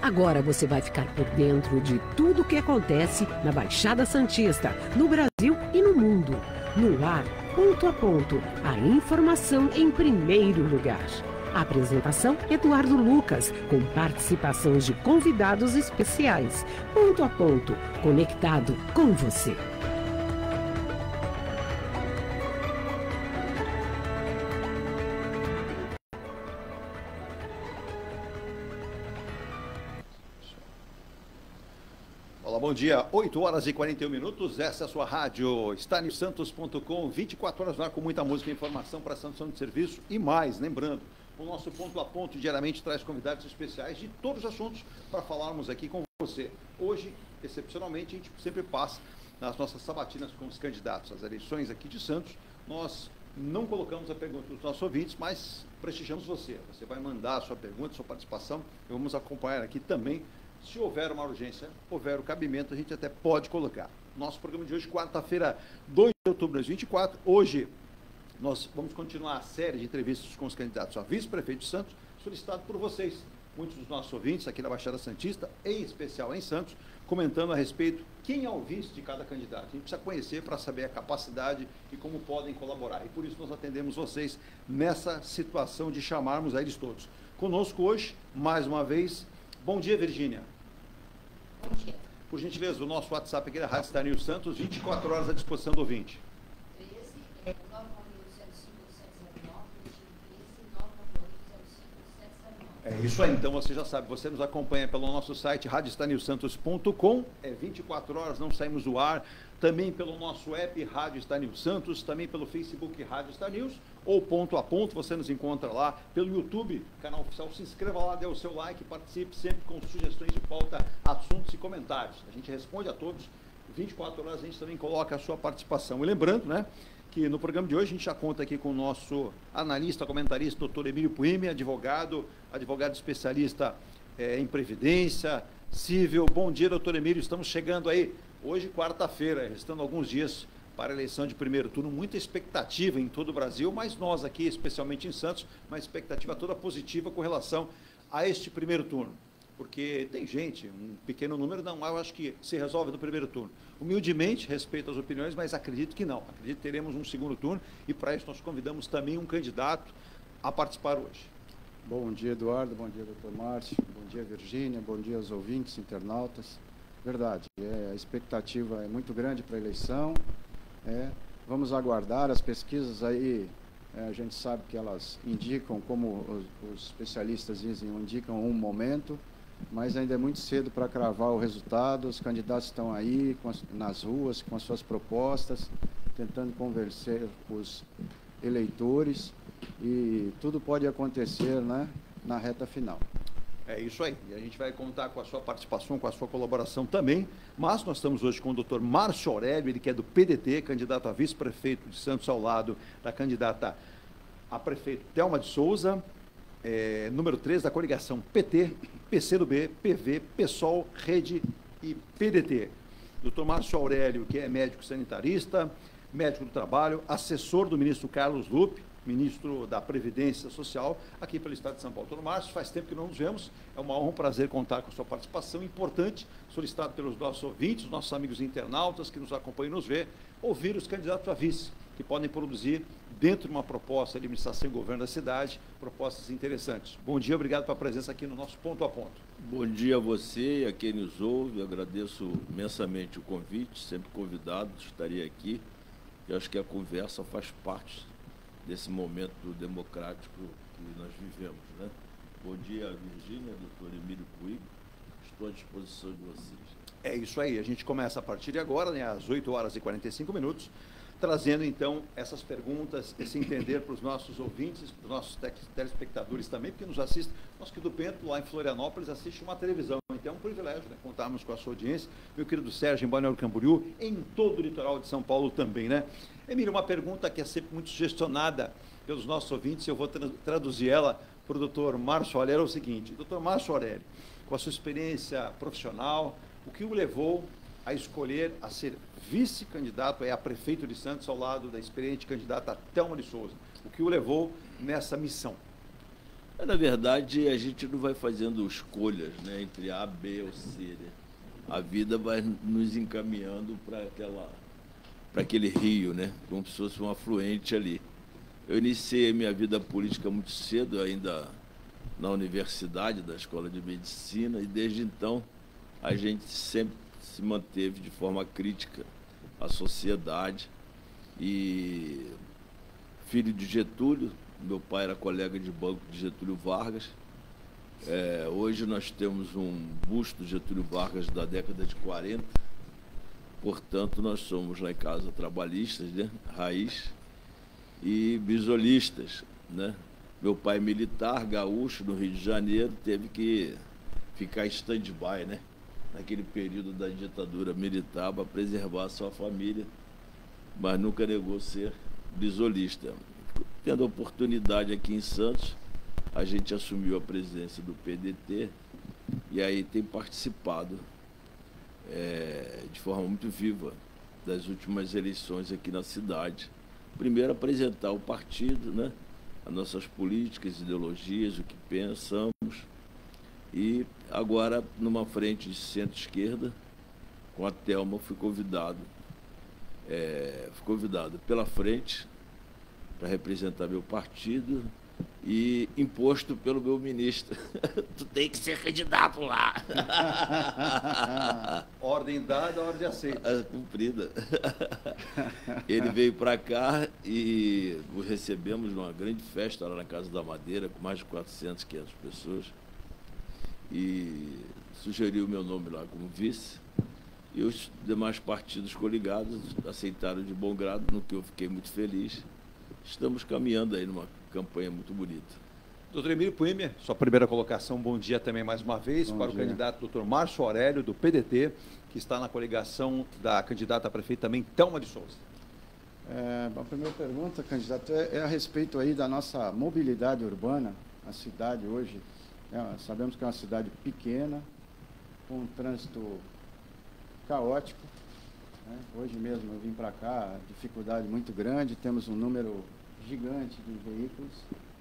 Agora você vai ficar por dentro de tudo o que acontece na Baixada Santista, no Brasil e no mundo. No ar, ponto a ponto, a informação em primeiro lugar. A apresentação, Eduardo Lucas, com participações de convidados especiais. Ponto a ponto, conectado com você. Olá, bom dia. 8 horas e 41 minutos. Essa é a sua rádio, stanilsantos.com, 24 horas lá com muita música e informação para Santos de Serviço e mais. Lembrando, o nosso ponto a ponto diariamente traz convidados especiais de todos os assuntos para falarmos aqui com você. Hoje, excepcionalmente, a gente sempre passa nas nossas sabatinas com os candidatos às eleições aqui de Santos. Nós não colocamos a pergunta dos nossos ouvintes, mas prestigiamos você. Você vai mandar a sua pergunta, a sua participação e vamos acompanhar aqui também. Se houver uma urgência, houver o cabimento, a gente até pode colocar. Nosso programa de hoje, quarta-feira, 2 de outubro de 2024. Hoje, nós vamos continuar a série de entrevistas com os candidatos a vice-prefeito de Santos, solicitado por vocês, muitos dos nossos ouvintes aqui na Baixada Santista, em especial em Santos, comentando a respeito quem é o vice de cada candidato. A gente precisa conhecer para saber a capacidade e como podem colaborar. E por isso nós atendemos vocês nessa situação de chamarmos a eles todos. Conosco hoje, mais uma vez, bom dia, Virgínia. Bom dia. Por gentileza, o nosso WhatsApp aqui da Rádio Stanil Santos, 24 horas à disposição do ouvinte. 13 99805-759, É isso aí, então você já sabe, você nos acompanha pelo nosso site radiostanilsantos.com, é 24 horas, não saímos do ar, também pelo nosso app Rádio Stanil Santos, também pelo Facebook Rádio Stanil, ou ponto a ponto, você nos encontra lá pelo YouTube, canal oficial, se inscreva lá, dê o seu like, participe sempre com sugestões de pauta, assuntos e comentários. A gente responde a todos, 24 horas a gente também coloca a sua participação. E lembrando, né, que no programa de hoje a gente já conta aqui com o nosso analista, comentarista, doutor Emílio Puime, advogado especialista em Previdência, Civil. Bom dia, doutor Emílio, estamos chegando aí, hoje quarta-feira, restando alguns dias para a eleição de primeiro turno, muita expectativa em todo o Brasil, mas nós aqui, especialmente em Santos, uma expectativa toda positiva com relação a este primeiro turno. Porque tem gente, um pequeno número, não, eu acho que se resolve no primeiro turno. Humildemente, respeito às opiniões, mas acredito que não. Acredito que teremos um segundo turno e para isso nós convidamos também um candidato a participar hoje. Bom dia, Eduardo. Bom dia, doutor Márcio. Bom dia, Virgínia. Bom dia aos ouvintes, internautas. Verdade, a expectativa é muito grande para a eleição. Vamos aguardar as pesquisas aí, a gente sabe que elas indicam, como os especialistas dizem, indicam um momento, mas ainda é muito cedo para cravar o resultado. Os candidatos estão aí nas ruas com as suas propostas, tentando convencer os eleitores e tudo pode acontecer, né, na reta final. É isso aí, e a gente vai contar com a sua participação, com a sua colaboração também, mas nós estamos hoje com o doutor Márcio Aurélio, ele que é do PDT, candidato a vice-prefeito de Santos, ao lado da candidata a prefeito Thelma de Souza, número 3 da coligação PT, PCdoB, PV, PSOL, Rede e PDT. Doutor Márcio Aurélio, que é médico sanitarista, médico do trabalho, assessor do ministro Carlos Lupe, ministro da Previdência Social, aqui pelo Estado de São Paulo. Doutor Márcio, faz tempo que não nos vemos, é uma honra, um prazer contar com a sua participação, importante, solicitado pelos nossos ouvintes, nossos amigos internautas que nos acompanham e nos vê, ouvir os candidatos a vice, que podem produzir, dentro de uma proposta de administração e governo da cidade, propostas interessantes. Bom dia, obrigado pela presença aqui no nosso Ponto a Ponto. Bom dia a você e a quem nos ouve, eu agradeço imensamente o convite, sempre convidado, estaria aqui, eu acho que a conversa faz parte desse momento democrático que nós vivemos, né? Bom dia, Virgínia, doutor Emílio Puig, estou à disposição de vocês. É isso aí, a gente começa a partir de agora, né, às 8 horas e 45 minutos, trazendo então essas perguntas, esse entender para os nossos ouvintes, para os nossos telespectadores também, porque nos assistem, nós que do Bento, lá em Florianópolis, assiste uma televisão, então é um privilégio, né, contarmos com a sua audiência, meu querido Sérgio, em Balneário Camboriú, em todo o litoral de São Paulo também, né? Emílio, uma pergunta que é sempre muito sugestionada pelos nossos ouvintes, eu vou traduzir ela para o doutor Márcio Aurélio, é o seguinte: doutor Márcio Aurélio, com a sua experiência profissional, o que o levou a escolher a ser vice-candidato a prefeito de Santos ao lado da experiente candidata Thelma de Souza? O que o levou nessa missão? Mas, na verdade, a gente não vai fazendo escolhas, né, entre A, B ou C, né? A vida vai nos encaminhando para aquele rio, né? Como se fosse um afluente ali. Eu iniciei minha vida política muito cedo, ainda na universidade, da Escola de Medicina, e desde então a gente sempre se manteve de forma crítica à sociedade. E filho de Getúlio, meu pai era colega de banco de Getúlio Vargas. Hoje nós temos um busto de Getúlio Vargas da década de 40, portanto nós somos lá em casa trabalhistas, né? Raiz, e bisolistas, né? Meu pai militar, gaúcho, no Rio de Janeiro, teve que ficar em stand-by, né? Naquele período da ditadura militar, para preservar a sua família, mas nunca negou ser bisolista. Tendo a oportunidade aqui em Santos, a gente assumiu a presidência do PDT e aí tem participado de forma muito viva das últimas eleições aqui na cidade. Primeiro, apresentar o partido, né? As nossas políticas, ideologias, o que pensamos. E agora, numa frente de centro-esquerda, com a Thelma, fui convidado pela frente para representar meu partido e imposto pelo meu ministro. Tu tem que ser candidato lá. Ordem dada, ordem aceita. Cumprida. Ele veio para cá e o recebemos numa grande festa lá na Casa da Madeira, com mais de 400, 500 pessoas. E sugeriu o meu nome lá como vice. E os demais partidos coligados aceitaram de bom grado, no que eu fiquei muito feliz. Estamos caminhando aí numa campanha muito bonita. Doutor Emílio Puimer, sua primeira colocação, bom dia também mais uma vez para o candidato doutor Márcio Aurélio, do PDT, que está na coligação da candidata a prefeito também, Thelma de Souza. A primeira pergunta, candidato, é a respeito aí da nossa mobilidade urbana. A cidade hoje, sabemos que é uma cidade pequena, com um trânsito caótico, né? Hoje mesmo eu vim para cá, dificuldade muito grande, temos um número gigante de veículos,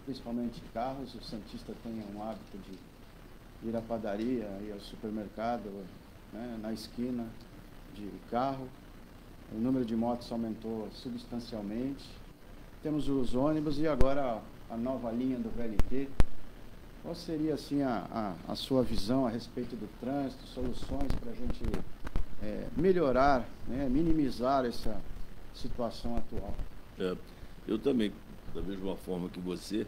principalmente carros. O santista tem um hábito de ir à padaria, ir ao supermercado, né, na esquina de carro. O número de motos aumentou substancialmente. Temos os ônibus e agora a nova linha do VLT. Qual seria assim a sua visão a respeito do trânsito, soluções para a gente melhorar, né, minimizar essa situação atual? Eu também, da mesma forma que você,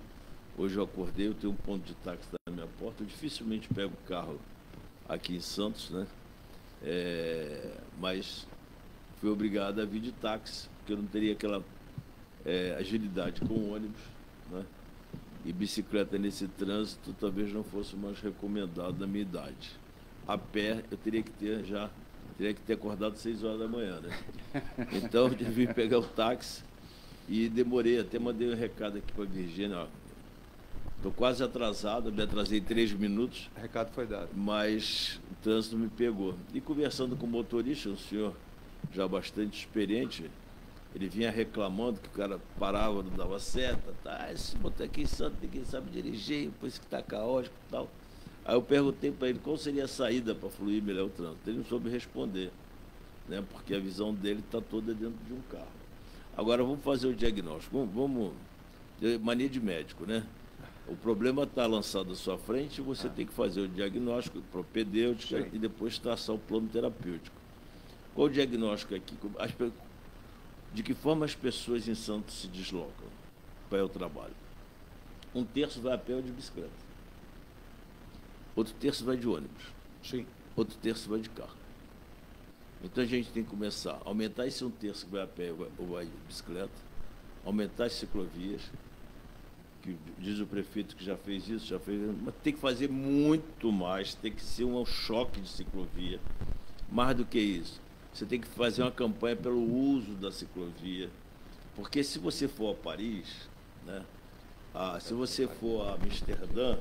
hoje eu acordei, eu tenho um ponto de táxi na minha porta, eu dificilmente pego carro aqui em Santos, né? Mas fui obrigado a vir de táxi, porque eu não teria aquela agilidade com o ônibus, né? E bicicleta nesse trânsito talvez não fosse mais recomendado na minha idade. A pé eu teria que ter acordado 6 horas da manhã, né? Então eu tive que pegar o táxi e demorei, até mandei um recado aqui para a Virgínia, estou quase atrasado, me atrasei 3 minutos. O recado foi dado. Mas o trânsito me pegou. E conversando com o motorista, um senhor já bastante experiente, ele vinha reclamando que o cara parava, não dava seta, tá? Esse motor aqui em Santos, ninguém sabe dirigir, pois que está caótico e tal. Aí eu perguntei para ele qual seria a saída para fluir melhor o trânsito. Ele não soube responder, né? Porque a visão dele está toda dentro de um carro. Agora vamos fazer o diagnóstico. Vamos mania de médico, né? O problema está lançado à sua frente, você tem que fazer o diagnóstico propedêutico e depois traçar o plano terapêutico. Qual o diagnóstico aqui? De que forma as pessoas em Santos se deslocam para o trabalho? 1/3 vai a pé ou de bicicleta. Outro terço vai de ônibus. Sim. Outro terço vai de carro. Então a gente tem que começar a aumentar esse 1/3 que vai a pé ou vai de bicicleta, aumentar as ciclovias, que diz o prefeito que já fez isso, mas tem que fazer muito mais, tem que ser um choque de ciclovia. Mais do que isso, você tem que fazer uma campanha pelo uso da ciclovia, porque se você for a Paris, né, se você for a Amsterdã,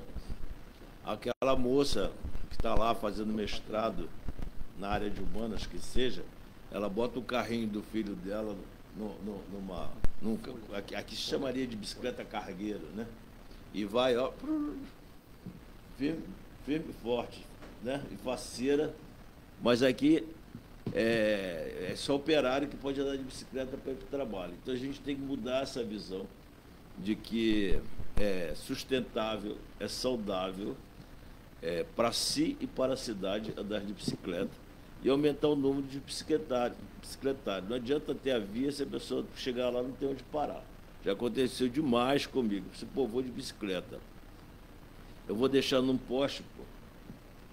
aquela moça que está lá fazendo mestrado na área de humanas, que seja, ela bota o carrinho do filho dela aqui se chamaria de bicicleta cargueiro, né? E vai, ó, firme e forte, né? E faceira. Mas aqui é só operário que pode andar de bicicleta para ir para o trabalho. Então a gente tem que mudar essa visão de que é sustentável, é saudável, para si e para a cidade andar de bicicleta e aumentar o número de bicicletários. Não adianta ter a via se a pessoa chegar lá não tem onde parar. Já aconteceu demais comigo. Se, pô, vou de bicicleta, eu vou deixar num poste, pô,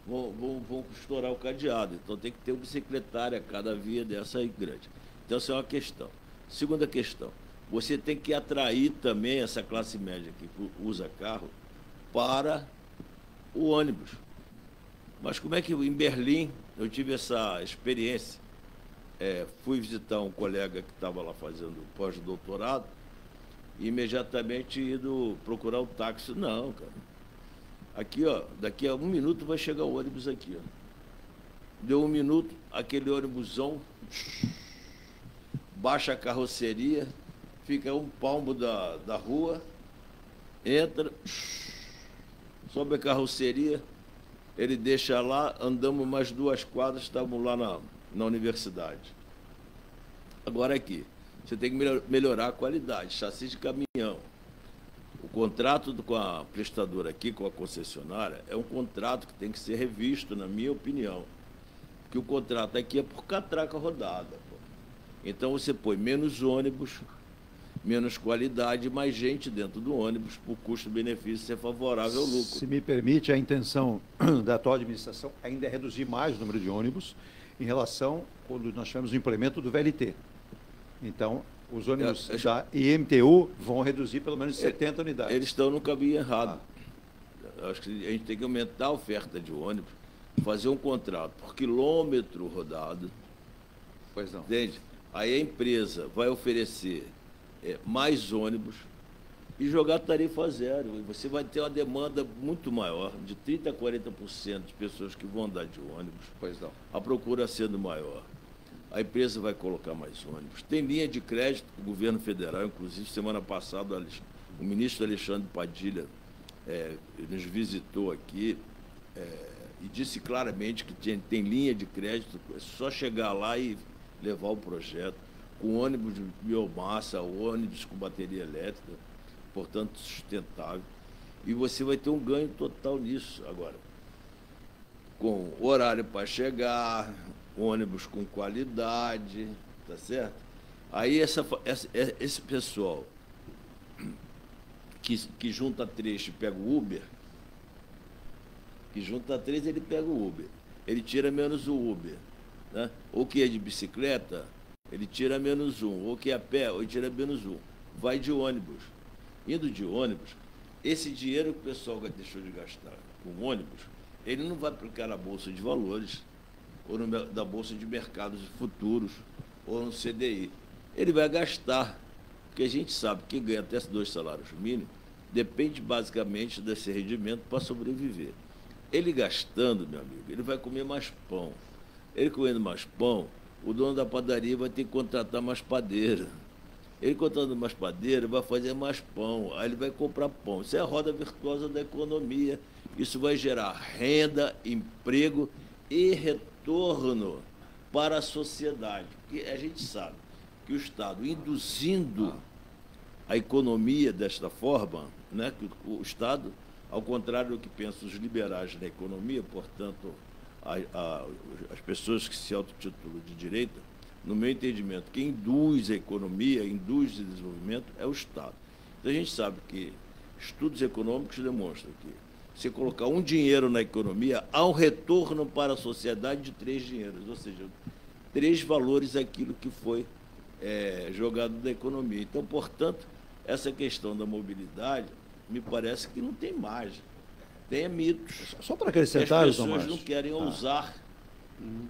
vão estourar o cadeado. Então tem que ter um bicicletário a cada via dessa aí grande. Então essa é uma questão. Segunda questão, você tem que atrair também essa classe média que usa carro para o ônibus. Mas como é que em Berlim eu tive essa experiência? Fui visitar um colega que estava lá fazendo pós-doutorado e imediatamente indo procurar o táxi. Não, cara. Aqui, ó, daqui a 1 minuto vai chegar o ônibus aqui, ó. Deu 1 minuto, aquele ônibusão baixa a carroceria, fica 1 palmo da rua, entra, sobe a carroceria, ele deixa lá, andamos mais 2 quadras, estávamos lá na universidade. Agora aqui, você tem que melhorar a qualidade, chassi de caminhão. O contrato com a prestadora aqui, com a concessionária, é um contrato que tem que ser revisto, na minha opinião. Porque o contrato aqui é por catraca rodada. Pô. Então você põe menos ônibus, menos qualidade, mais gente dentro do ônibus, por custo-benefício ser favorável ao lucro. Se me permite, a intenção da atual administração ainda é reduzir mais o número de ônibus em relação quando nós tivemos o implemento do VLT. Então, os ônibus da IMTU vão reduzir pelo menos 70 unidades. Eles estão no caminho errado. Acho que a gente tem que aumentar a oferta de ônibus, fazer um contrato por quilômetro rodado. Pois não. Entende? Aí a empresa vai oferecer mais ônibus e jogar tarifa zero. E você vai ter uma demanda muito maior, de 30% a 40% de pessoas que vão andar de ônibus. Pois não. A procura sendo maior. A empresa vai colocar mais ônibus. Tem linha de crédito do governo federal, inclusive semana passada o ministro Alexandre Padilha nos visitou aqui e disse claramente que tem linha de crédito, é só chegar lá e levar o projeto, com ônibus de biomassa, ônibus com bateria elétrica, portanto sustentável. E você vai ter um ganho total nisso agora. Com horário para chegar, ônibus com qualidade, tá certo? Aí esse pessoal que junta 3 e pega o Uber, ele pega o Uber, ele tira menos o Uber, né? Ou que é de bicicleta, ele tira menos 1, ou que é a pé, ele tira menos 1. Vai de ônibus. Indo de ônibus, esse dinheiro que o pessoal deixou de gastar com ônibus, ele não vai aplicar na Bolsa de Valores, ou da Bolsa de Mercados Futuros, ou no CDI. Ele vai gastar, porque a gente sabe que quem ganha até 2 salários mínimos depende basicamente desse rendimento para sobreviver. Ele gastando, meu amigo, ele vai comer mais pão. Ele comendo mais pão, o dono da padaria vai ter que contratar mais padeira. Ele contratando mais padeira, vai fazer mais pão, aí ele vai comprar pão. Isso é a roda virtuosa da economia. Isso vai gerar renda, emprego e retorno para a sociedade. Porque a gente sabe que o Estado, induzindo a economia desta forma, né, que o Estado, ao contrário do que pensam os liberais na economia, portanto, as pessoas que se autotitulam de direita, no meu entendimento, quem induz a economia, induz o desenvolvimento, é o Estado. Então a gente sabe que estudos econômicos demonstram que você colocar um dinheiro na economia, há um retorno para a sociedade de 3 dinheiros, ou seja, 3 valores aquilo que foi jogado da economia. Então, portanto, essa questão da mobilidade, me parece que não tem margem. Tem mitos. Só para acrescentar, as pessoas não querem ousar.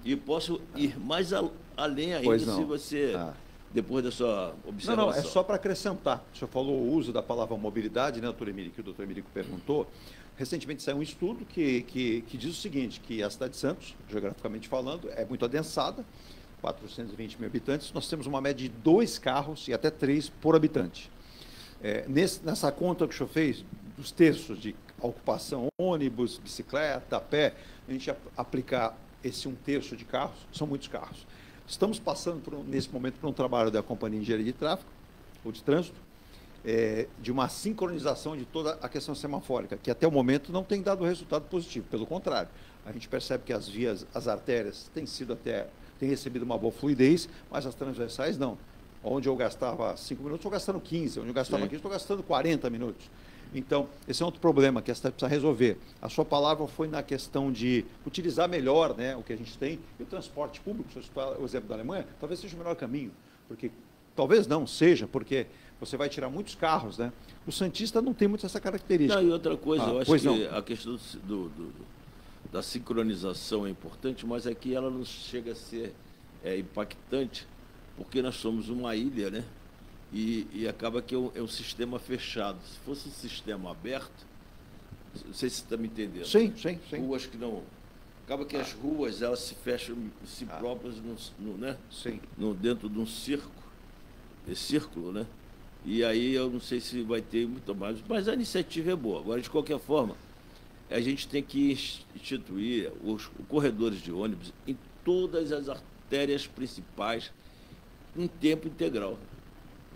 E posso ir mais além ainda, se você, depois da sua observação. Não, é só para acrescentar. O senhor falou o uso da palavra mobilidade, né, doutor Emílio, que o doutor Emílio perguntou. Recentemente saiu um estudo que diz o seguinte, que a cidade de Santos, geograficamente falando, é muito adensada, 420 mil habitantes, nós temos uma média de 2 carros e até 3 por habitante. Nessa conta que o senhor fez, dos terços de ocupação, ônibus, bicicleta, a pé, a gente aplicar esse 1/3 de carros, são muitos carros. Estamos passando, nesse momento, por um trabalho da Companhia de Engenharia de Tráfego, ou de Trânsito, de uma sincronização de toda a questão semafórica, que até o momento não tem dado resultado positivo, pelo contrário. A gente percebe que as vias, as artérias, têm recebido uma boa fluidez, mas as transversais não. Onde eu gastava 5 minutos, estou gastando 15. Onde eu gastava 15, estou gastando 40 minutos. Então, esse é outro problema que a cidade precisa resolver. A sua palavra foi na questão de utilizar melhor, né, o que a gente tem, e o transporte público, se eu citar o exemplo da Alemanha, talvez seja o melhor caminho, porque talvez não seja, porque você vai tirar muitos carros, né? O Santista não tem muito essa característica. Não, e outra coisa, eu acho que não. a questão da sincronização é importante, mas aqui ela não chega a ser impactante, porque nós somos uma ilha, né? E acaba que é um sistema fechado. Se fosse um sistema aberto, não sei se você está me entendendo. Sim. Ruas que não... Acaba que as ruas, elas se fecham si próprias né? Sim. Dentro de um círculo, né? E aí eu não sei se vai ter muito mais, mas a iniciativa é boa. Agora, de qualquer forma, a gente tem que instituir os corredores de ônibus em todas as artérias principais em tempo integral.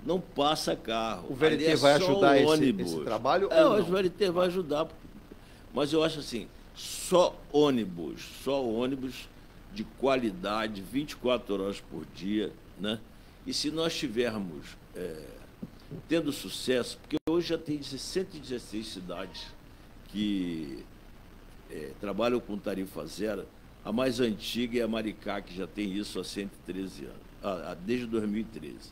Não passa carro. O VLT vai ajudar esse trabalho? Eu acho que o VLT vai ajudar, mas eu acho assim, só ônibus de qualidade, 24 horas por dia, né? E se nós tivermos tendo sucesso, porque hoje já tem 116 cidades que trabalham com tarifa zero. A mais antiga é a Maricá, que já tem isso há 113 anos, desde 2013.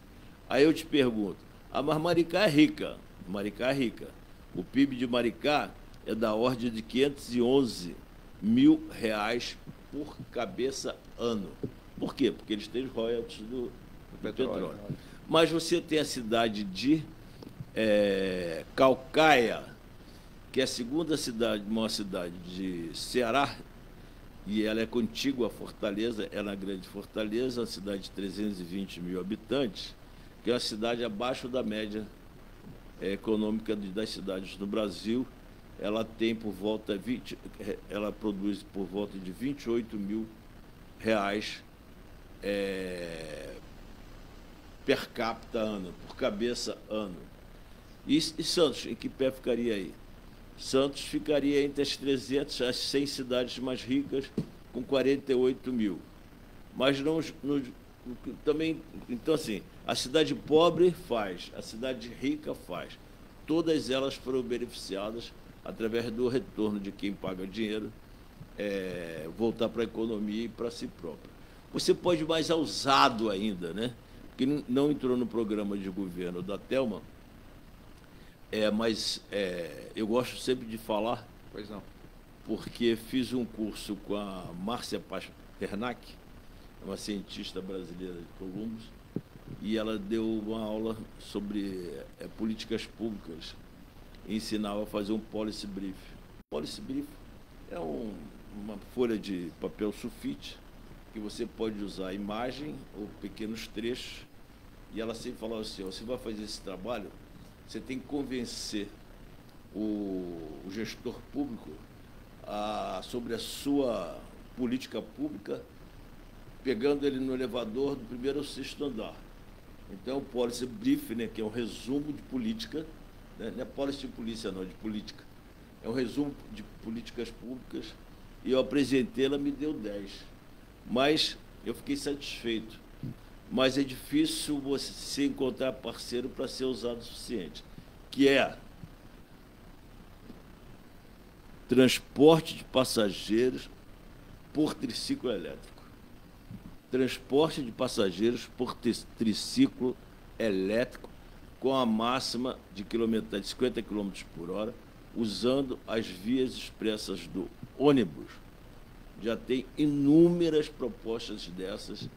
Aí eu te pergunto, mas Maricá é rica. Maricá é rica. O PIB de Maricá é da ordem de R$511 mil por cabeça ano. Por quê? Porque eles têm royalties do petróleo. Mas você tem a cidade de Calcaia, que é a segunda maior cidade de Ceará, e ela é contígua à Fortaleza, é na Grande Fortaleza, uma cidade de 320 mil habitantes, que é uma cidade abaixo da média econômica das cidades do Brasil. Ela tem ela produz por volta de R$28 mil per capita ano, por cabeça ano. E Santos, em que pé ficaria aí? Santos ficaria entre as 300, as 100 cidades mais ricas, com 48 mil. Mas também, então assim, a cidade pobre faz, a cidade rica faz. Todas elas foram beneficiadas através do retorno de quem paga dinheiro, voltar para a economia e para si próprio. Você pode ir mais ousado ainda, né? Que não entrou no programa de governo da Thelma, mas eu gosto sempre de falar, pois não, porque fiz um curso com a Márcia Pasternak, uma cientista brasileira de Columbus, e ela deu uma aula sobre políticas públicas e ensinava a fazer um policy brief. Policy brief é uma folha de papel sulfite que você pode usar imagem ou pequenos trechos, e ela sempre falava assim, você vai fazer esse trabalho, você tem que convencer o gestor público sobre a sua política pública, pegando ele no elevador do primeiro ao 6º andar. Então, o policy brief, né, que é um resumo de política, né, não é policy de polícia, não, de política. É um resumo de políticas públicas, e eu apresentei, ela me deu 10. Mas eu fiquei satisfeito. Mas é difícil você encontrar parceiro para ser usado o suficiente, que é transporte de passageiros por triciclo elétrico. Transporte de passageiros por triciclo elétrico com a máxima de quilometragem de 50 km por hora, usando as vias expressas do ônibus. Já tem inúmeras propostas dessas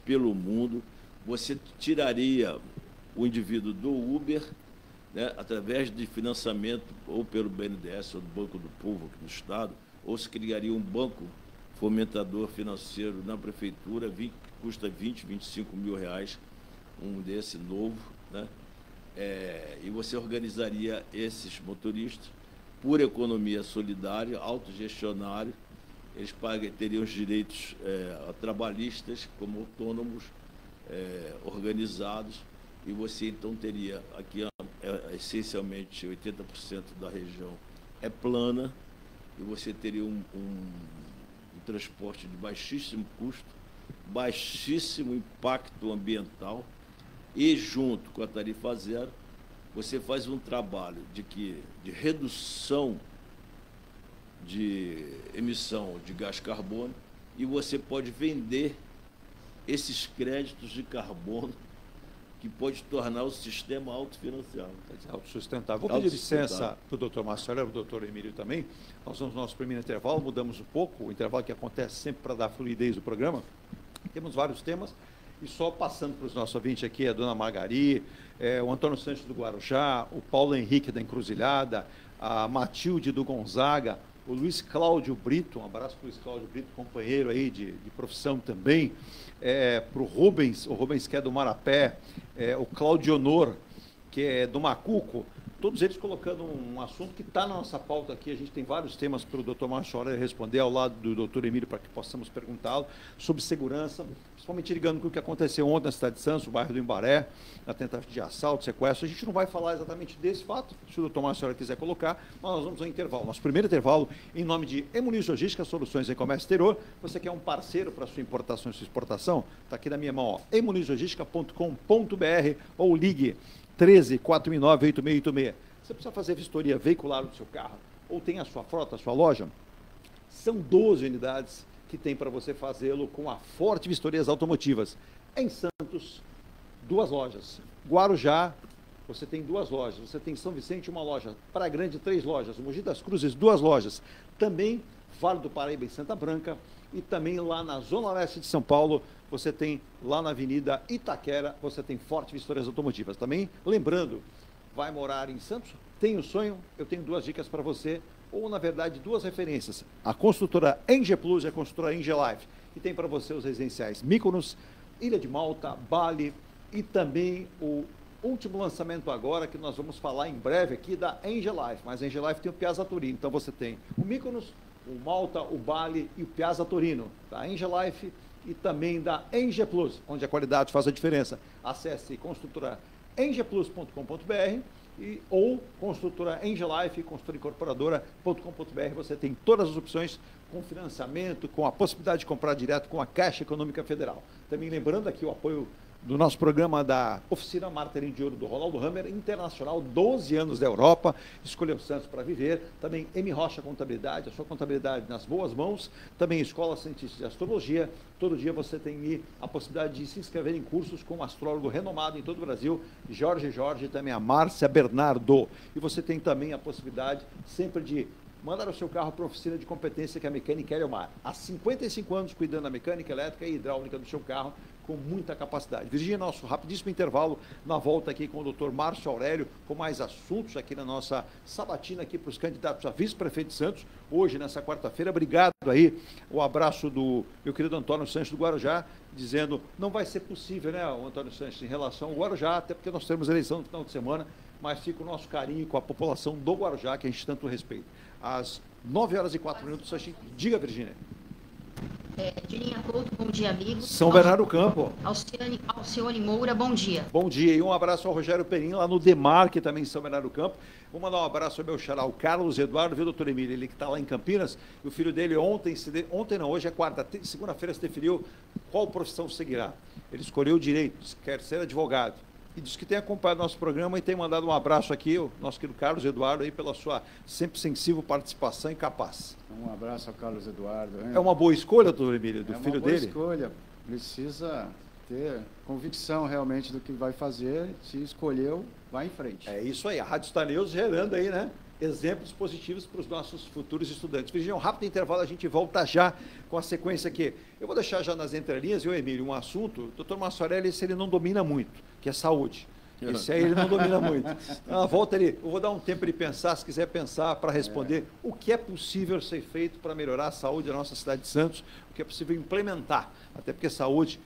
pelo mundo. Você tiraria o indivíduo do Uber, né, através de financiamento ou pelo BNDES ou do Banco do Povo aqui do Estado, ou se criaria um banco fomentador financeiro na prefeitura, que custa 20, 25 mil reais, um desse novo, né? E você organizaria esses motoristas por economia solidária, autogestionário. Eles teriam os direitos trabalhistas como autônomos organizados, e você então teria aqui essencialmente 80% da região é plana, e você teria um transporte de baixíssimo custo, baixíssimo impacto ambiental, e junto com a tarifa zero, você faz um trabalho de redução de emissão de gás carbono, e você pode vender esses créditos de carbono, que pode tornar o sistema autofinanciável. Autossustentável. Vou pedir licença para o doutor Marcelo e para o doutor Emílio também. Nós vamos no nosso primeiro intervalo, mudamos um pouco, o intervalo que acontece sempre para dar fluidez do programa. Temos vários temas, e só passando para os nossos ouvintes aqui, a dona Margari, o Antônio Santos do Guarujá, o Paulo Henrique da Encruzilhada, a Matilde do Gonzaga, o Luiz Cláudio Brito, um abraço para o Luiz Cláudio Brito, companheiro aí de profissão também, para o Rubens que é do Marapé, o Claudio Honor, que é do Macuco, todos eles colocando um assunto que está na nossa pauta aqui. A gente tem vários temas para o doutor Márcio Aurélio responder ao lado do doutor Emílio, para que possamos perguntá-lo sobre segurança, principalmente ligando com o que aconteceu ontem na cidade de Santos, no bairro do Imbaré, na tentativa de assalto, sequestro. A gente não vai falar exatamente desse fato, se o doutor Márcio Aurélio quiser colocar, mas nós vamos ao intervalo. Nosso primeiro intervalo, em nome de Emuniz Logística, Soluções em Comércio Exterior. Você quer um parceiro para sua importação e sua exportação? Está aqui na minha mão, emunizlogistica.com.br, ou ligue 13-469-8686. Você precisa fazer vistoria veicular do seu carro, ou tem a sua frota, a sua loja? São 12 unidades que tem para você fazê-lo com a Forte Vistorias Automotivas. Em Santos, 2 lojas. Guarujá, você tem 2 lojas. Você tem em São Vicente, 1 loja. Praia Grande, 3 lojas. Mogi das Cruzes, 2 lojas. Também Vale do Paraíba, em Santa Branca. E também lá na Zona Leste de São Paulo, você tem lá na Avenida Itaquera, você tem Forte Vistorias Automotivas. Também, lembrando, vai morar em Santos? Tem um sonho? Eu tenho 2 dicas para você, ou na verdade 2 referências. A construtora Enge Plus e a construtora Enge Life, que tem para você os residenciais Mykonos, Ilha de Malta, Bali, e também o último lançamento agora, que nós vamos falar em breve aqui, da Enge Life. Mas a Enge Life tem o Piazza Torino, então você tem o Mykonos, o Malta, o Bali e o Piazza Torino, da Enge Life e também da Enge Plus, onde a qualidade faz a diferença. Acesse construtoraengeplus.com.br ou construtora Enge Life, construtoraincorporadora.com.br. Você tem todas as opções com financiamento, com a possibilidade de comprar direto com a Caixa Econômica Federal. Também lembrando aqui o apoio do nosso programa da Oficina Martelinho de Ouro do Ronaldo Hammer, internacional, 12 anos da Europa, escolheu Santos para viver. Também M. Rocha Contabilidade, a sua contabilidade nas boas mãos. Também Escola Cientista de Astrologia. Todo dia você tem a possibilidade de se inscrever em cursos com um astrólogo renomado em todo o Brasil, Jorge, e também a Márcia Bernardo. E você tem também a possibilidade sempre de mandar o seu carro para a oficina de competência, que é a Mecânica Eliomar. Há 55 anos cuidando da mecânica elétrica e hidráulica do seu carro, com muita capacidade. Virgínia, nosso rapidíssimo intervalo, na volta aqui com o doutor Márcio Aurélio, com mais assuntos aqui na nossa sabatina aqui para os candidatos a vice-prefeito de Santos, hoje, nessa quarta-feira. Obrigado aí, o abraço do meu querido Antônio Santos do Guarujá, dizendo, não vai ser possível, né, o Antônio Santos, em relação ao Guarujá, até porque nós temos eleição no final de semana, mas fica o nosso carinho com a população do Guarujá, que a gente tanto respeita. Às 9h04, diga, Virgínia. Dilinha Couto, bom dia, amigos. São Bernardo do Campo. Alcione Moura, bom dia. Bom dia, e um abraço ao Rogério Perim, lá no Demarque, também em São Bernardo do Campo. Vou mandar um abraço ao meu xará, o Carlos Eduardo, viu, doutor Emílio? Ele que está lá em Campinas, e o filho dele hoje é quarta, segunda-feira se definiu qual profissão seguirá. Ele escolheu o direito, quer ser advogado. E diz que tem acompanhado nosso programa e tem mandado um abraço aqui, o nosso querido Carlos Eduardo, aí, pela sua sempre sensível participação e capaz. Um abraço ao Carlos Eduardo. Hein? É uma boa escolha, doutor Emílio, do filho dele? É uma boa escolha. Precisa ter convicção realmente do que vai fazer. Se escolheu, vai em frente. É isso aí. A Rádio Star News gerando aí, né? Exemplos positivos para os nossos futuros estudantes. Virgínia, um rápido intervalo, a gente volta já com a sequência aqui. Eu vou deixar já nas entrelinhas, eu, Emílio, um assunto, o doutor Márcio Aurélio, esse ele não domina muito, que é saúde. Esse aí ele não domina muito. Na volta ali, eu vou dar um tempo de pensar, se quiser pensar para responder o que é possível ser feito para melhorar a saúde da nossa cidade de Santos, o que é possível implementar, até porque saúde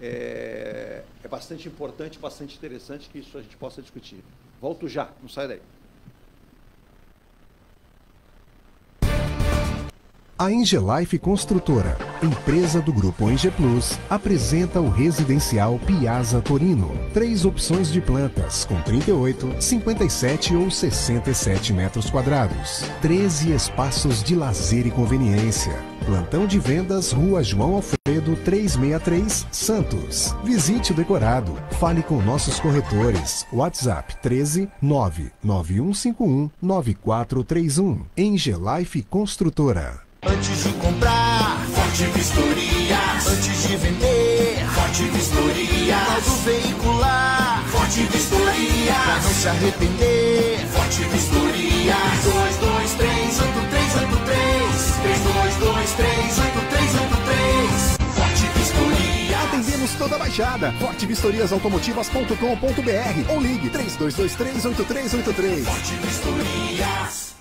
é bastante importante, bastante interessante que isso a gente possa discutir. Volto já, não sai daí. A Engelife Construtora, empresa do Grupo Enge Plus, apresenta o residencial Piazza Torino. 3 opções de plantas, com 38, 57 ou 67 metros quadrados. 13 espaços de lazer e conveniência. Plantão de vendas, Rua João Alfredo, 363, Santos. Visite o decorado. Fale com nossos corretores. WhatsApp 13 99151 9431. Engelife Construtora. Antes de comprar, Forte Vistoria. Antes de vender, Forte Vistoria. Modo veicular, Forte Vistoria. Pra não se arrepender, Forte Vistoria. 322383. 322383. Forte Vistoria. Atendemos toda a Baixada. fortevistoriasautomotivas.com.br ou ligue 32238383. Forte Vistorias.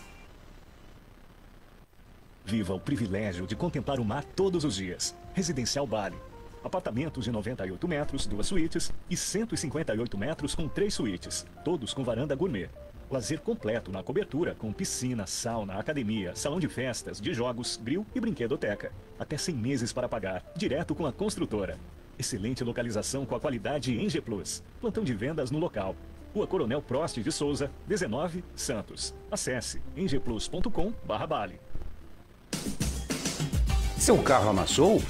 Viva o privilégio de contemplar o mar todos os dias. Residencial Bali. Apartamentos de 98 metros, 2 suítes e 158 metros com 3 suítes, todos com varanda gourmet. Lazer completo na cobertura com piscina, sauna, academia, salão de festas, de jogos, grill e brinquedoteca. Até 100 meses para pagar, direto com a construtora. Excelente localização com a qualidade Enge Plus. Plantão de vendas no local. Rua Coronel Prost de Souza, 19, Santos. Acesse engeplus.com/Bali. Seu carro amassou?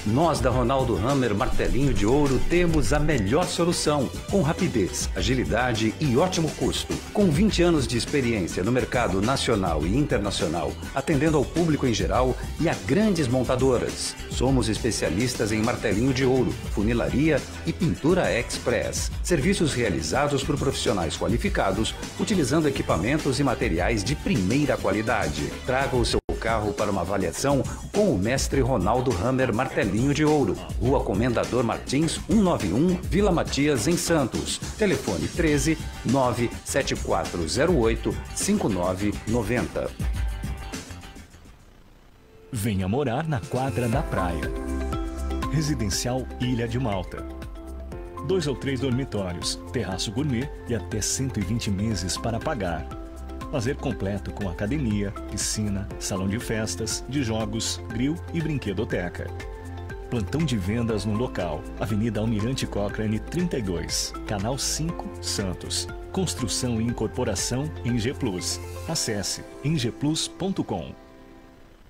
Nós da Ronaldo Hammer Martelinho de Ouro temos a melhor solução, com rapidez, agilidade e ótimo custo. Com 20 anos de experiência no mercado nacional e internacional, atendendo ao público em geral e a grandes montadoras. Somos especialistas em martelinho de ouro, funilaria e pintura express. Serviços realizados por profissionais qualificados, utilizando equipamentos e materiais de primeira qualidade. Traga o seu carro para uma avaliação com o mestre Ronaldo Hammer Martelinho de Ouro. Rua Comendador Martins, 191, Vila Matias, em Santos. Telefone 13 97408 5990. Venha morar na quadra da praia. Residencial Ilha de Malta. 2 ou 3 dormitórios, terraço gourmet e até 120 meses para pagar. Lazer completo com academia, piscina, salão de festas, de jogos, grill e brinquedoteca. Plantão de vendas no local. Avenida Almirante Cochrane 32, Canal 5, Santos. Construção e incorporação Enge Plus. Acesse engeplus.com.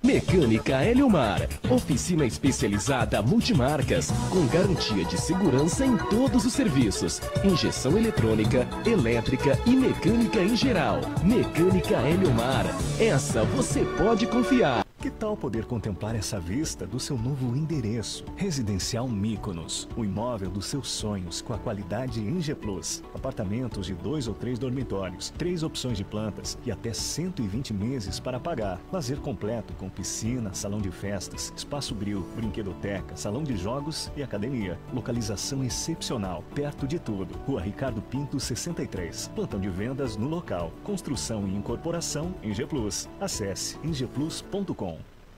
Mecânica Heliomar, oficina especializada multimarcas, com garantia de segurança em todos os serviços, injeção eletrônica, elétrica e mecânica em geral. Mecânica Heliomar, essa você pode confiar. Que tal poder contemplar essa vista do seu novo endereço? Residencial Mykonos, o imóvel dos seus sonhos com a qualidade Enge Plus. Apartamentos de 2 ou 3 dormitórios, 3 opções de plantas e até 120 meses para pagar. Lazer completo com piscina, salão de festas, espaço grill, brinquedoteca, salão de jogos e academia. Localização excepcional, perto de tudo. Rua Ricardo Pinto, 63. Plantão de vendas no local. Construção e incorporação Enge Plus. Acesse engeplus.com.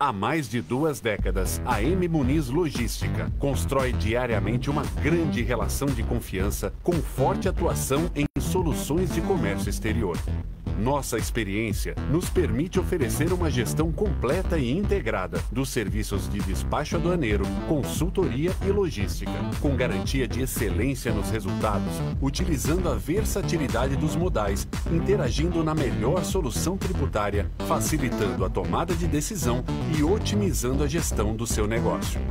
Há mais de 2 décadas, a M. Muniz Logística constrói diariamente uma grande relação de confiança com forte atuação em soluções de comércio exterior. Nossa experiência nos permite oferecer uma gestão completa e integrada dos serviços de despacho aduaneiro, consultoria e logística, com garantia de excelência nos resultados, utilizando a versatilidade dos modais, interagindo na melhor solução tributária, facilitando a tomada de decisão e otimizando a gestão do seu negócio.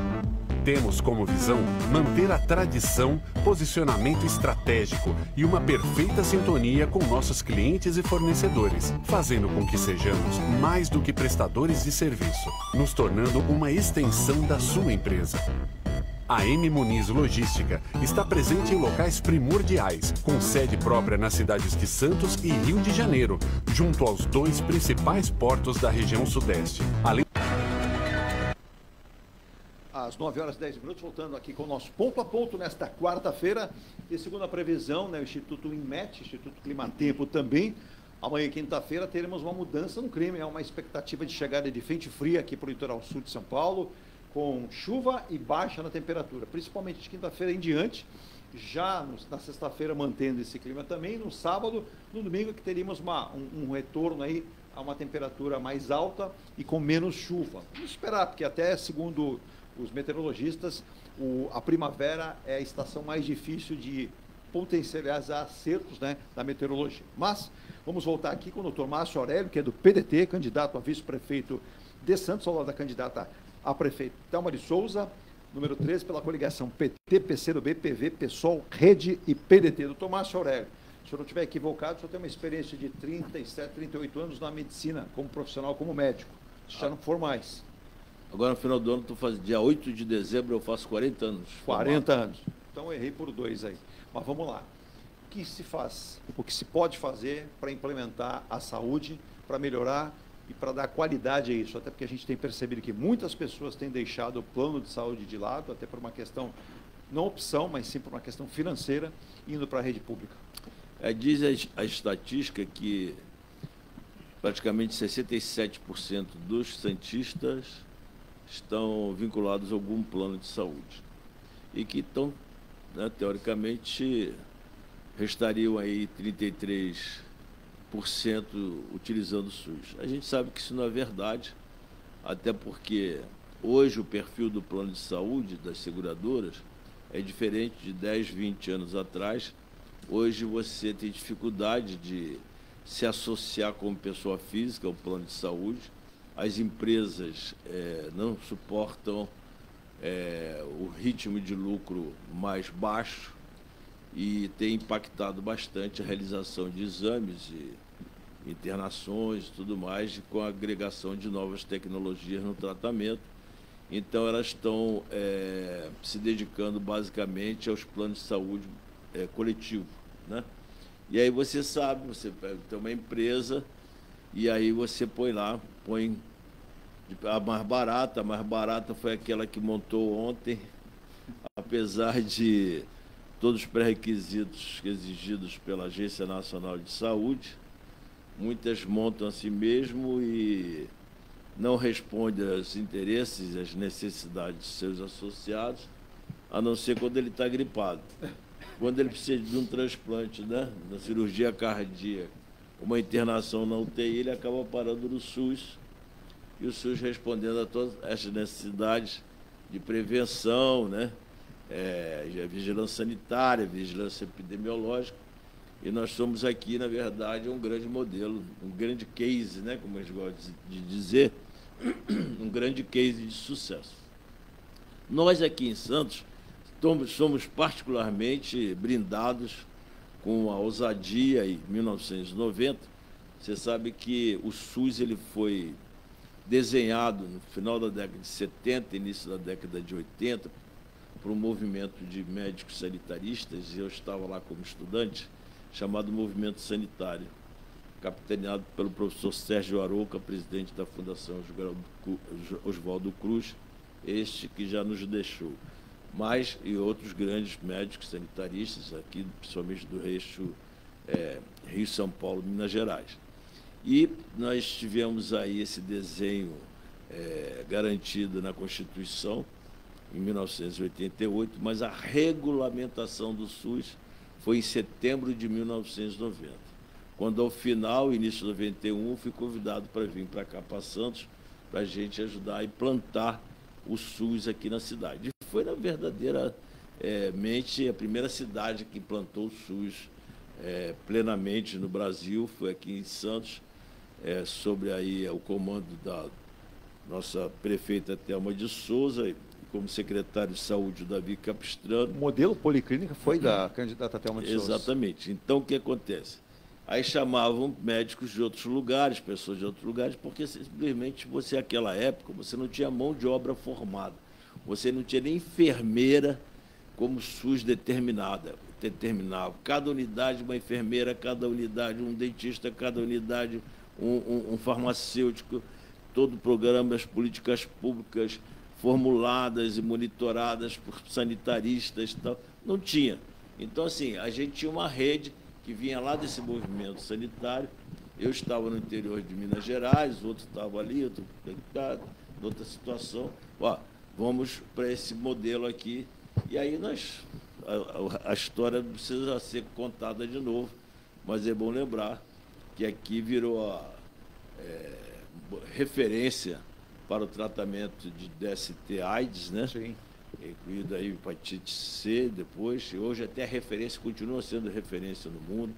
Temos como visão manter a tradição, posicionamento estratégico e uma perfeita sintonia com nossos clientes e fornecedores, fazendo com que sejamos mais do que prestadores de serviço, nos tornando uma extensão da sua empresa. A M. Muniz Logística está presente em locais primordiais, com sede própria nas cidades de Santos e Rio de Janeiro, junto aos 2 principais portos da região sudeste. Além Às 9h10, voltando aqui com o nosso ponto a ponto nesta quarta-feira. E segundo a previsão, né, o Instituto INMET, Instituto Climatempo também, amanhã, quinta-feira, teremos uma mudança no clima. É uma expectativa de chegada de frente fria aqui para o litoral sul de São Paulo, com chuva e baixa na temperatura, principalmente de quinta-feira em diante. Já na sexta-feira mantendo esse clima também, no sábado, no domingo que teríamos um retorno aí a uma temperatura mais alta e com menos chuva. Vamos esperar, porque até, segundo os meteorologistas, a primavera é a estação mais difícil de potencializar acertos, né, da meteorologia. Mas vamos voltar aqui com o doutor Márcio Aurélio, que é do PDT, candidato a vice-prefeito de Santos, ao lado da candidata a prefeito Thelma de Souza, número 13, pela coligação PT, PCdoB, PV, PSOL, Rede e PDT. Doutor Márcio Aurélio, se eu não estiver equivocado, o senhor tem uma experiência de 37, 38 anos na medicina, como profissional, como médico. Se já não for mais. Agora, no final do ano, dia 8 de dezembro, eu faço 40 anos. 40 anos. Então, eu errei por 2 aí. Mas vamos lá. O que se faz, o que se pode fazer para implementar a saúde, para melhorar e para dar qualidade a isso? Até porque a gente tem percebido que muitas pessoas têm deixado o plano de saúde de lado, até por uma questão, não opção, mas sim por uma questão financeira, indo para a rede pública. Diz a estatística que praticamente 67% dos santistas estão vinculados a algum plano de saúde e que estão, né, teoricamente, restariam aí 33% utilizando o SUS. A gente sabe que isso não é verdade, até porque hoje o perfil do plano de saúde das seguradoras é diferente de 10, 20 anos atrás. Hoje você tem dificuldade de se associar como pessoa física ao plano de saúde. As empresas não suportam o ritmo de lucro mais baixo e tem impactado bastante a realização de exames e internações e tudo mais, com a agregação de novas tecnologias no tratamento. Então, elas estão se dedicando basicamente aos planos de saúde coletivo, né? E aí você sabe, você tem uma empresa e aí você põe a mais barata foi aquela que montou ontem, apesar de todos os pré-requisitos exigidos pela Agência Nacional de Saúde, muitas montam a si mesmo e não respondem aos interesses e às necessidades de seus associados, a não ser quando ele está gripado. Quando ele precisa de um transplante, né, na cirurgia cardíaca, uma internação na UTI, ele acaba parando no SUS, e o SUS respondendo a todas essas necessidades de prevenção, né, vigilância sanitária, vigilância epidemiológica. E nós somos aqui, na verdade, um grande modelo, um grande case, né, como eles gostam de dizer, um grande case de sucesso. Nós aqui em Santos somos particularmente brindados com a ousadia em 1990. Você sabe que o SUS ele foi desenhado no final da década de 70, início da década de 80, por um movimento de médicos sanitaristas, e eu estava lá como estudante, chamado Movimento Sanitário, capitaneado pelo professor Sérgio Arouca, presidente da Fundação Oswaldo Cruz, este que já nos deixou. Mas e outros grandes médicos sanitaristas, aqui, principalmente do eixo Rio, São Paulo, Minas Gerais. E nós tivemos aí esse desenho garantido na Constituição, em 1988, mas a regulamentação do SUS foi em setembro de 1990, quando, ao final, início de 91, fui convidado para vir para cá, para Santos, para a gente ajudar a implantar o SUS aqui na cidade. E foi, na verdadeiramente, a primeira cidade que implantou o SUS plenamente no Brasil, foi aqui em Santos, sobre aí o comando da nossa prefeita Thelma de Souza, como secretário de Saúde, o Davi Capistrano. O modelo policlínica foi da candidata Thelma de Souza. Exatamente. Então, o que acontece? Aí chamavam médicos de outros lugares, pessoas de outros lugares, porque simplesmente você, naquela época, você não tinha mão de obra formada. Você não tinha nem enfermeira como SUS determinava. Cada unidade, uma enfermeira, cada unidade, um dentista, cada unidade, um farmacêutico, todo o programa, as políticas públicas formuladas e monitoradas por sanitaristas e tal. Não tinha. Então, assim, a gente tinha uma rede que vinha lá desse movimento sanitário. Eu estava no interior de Minas Gerais, outro estava ali, outro em outra situação. Vamos para esse modelo aqui. E aí a história precisa ser contada de novo, mas é bom lembrar que aqui virou referência para o tratamento de DST-AIDS, né? Sim. Incluído aí hepatite C depois, e hoje até a referência, continua sendo referência no mundo.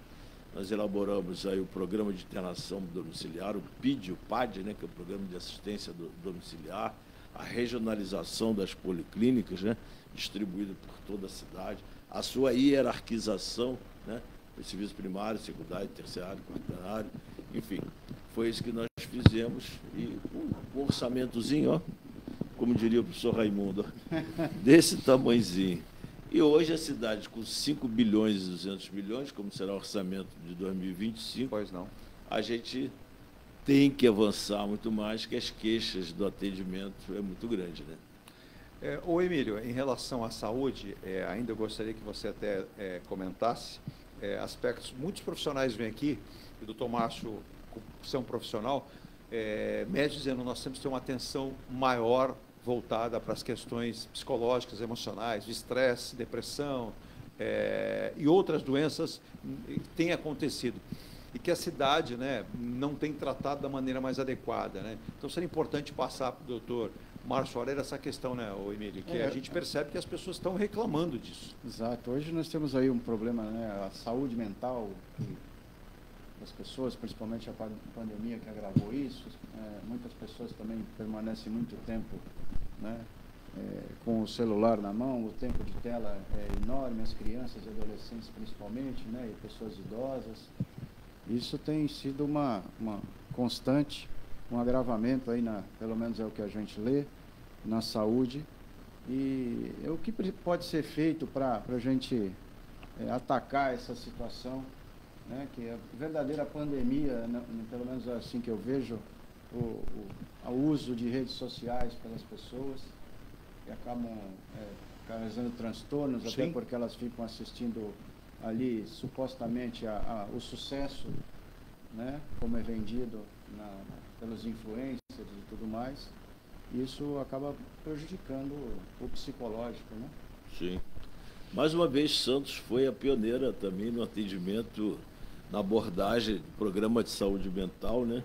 Nós elaboramos aí o Programa de Internação Domiciliar, o PID, o PAD, né, que é o Programa de Assistência Domiciliar, a regionalização das policlínicas, né, distribuída por toda a cidade, a sua hierarquização, né, serviço primário, secundário, terciário, quaternário, enfim, foi isso que nós fizemos, e um orçamentozinho, ó, como diria o professor Raimundo, desse tamanhozinho. E hoje a cidade com 5 bilhões e 200 milhões, como será o orçamento de 2025, pois não, a gente tem que avançar muito mais, que as queixas do atendimento é muito grande, né? Ô Emílio, em relação à saúde, ainda eu gostaria que você até comentasse aspectos. Muitos profissionais vêm aqui, e o doutor Márcio, por ser um profissional, médico dizendo, nós temos que ter uma atenção maior voltada para as questões psicológicas, emocionais, de estresse, depressão e outras doenças têm acontecido. E que a cidade, né, não tem tratado da maneira mais adequada, né? Então seria importante passar para o doutor Márcio Aurélia essa questão, né, Emílio, que a gente percebe que as pessoas estão reclamando disso. Exato. Hoje nós temos aí um problema, né, a saúde mental das pessoas, principalmente a pandemia que agravou isso. Muitas pessoas também permanecem muito tempo, né, com o celular na mão, o tempo de tela é enorme, as crianças e adolescentes principalmente, né, e pessoas idosas. Isso tem sido uma constante, um agravamento aí, pelo menos é o que a gente lê, na saúde. E o que pode ser feito para a gente atacar essa situação, né, que a verdadeira pandemia, pelo menos é assim que eu vejo, o uso de redes sociais pelas pessoas, que acabam causando transtornos, Sim. Até porque elas ficam assistindo ali, supostamente, o sucesso, né, como é vendido pelos influencers e tudo mais. Isso acaba prejudicando o psicológico, né? Sim. Mais uma vez, Santos foi a pioneira também no atendimento, na abordagem do programa de saúde mental, né?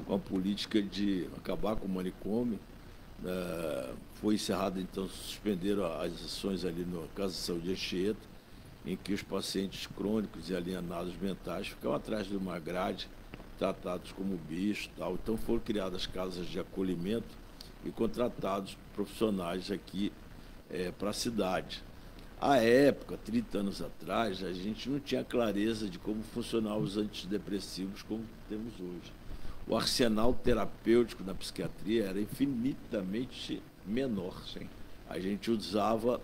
Com a política de acabar com o manicômio. Foi encerrado, então, suspenderam as ações ali no Casa de Saúde Anchieta, em que os pacientes crônicos e alienados mentais ficavam atrás de uma grade, tratados como bicho e tal. Então foram criadas casas de acolhimento e contratados profissionais aqui para a cidade. À época, 30 anos atrás, a gente não tinha clareza de como funcionavam os antidepressivos como temos hoje. O arsenal terapêutico na psiquiatria era infinitamente menor. Sim. A gente usava,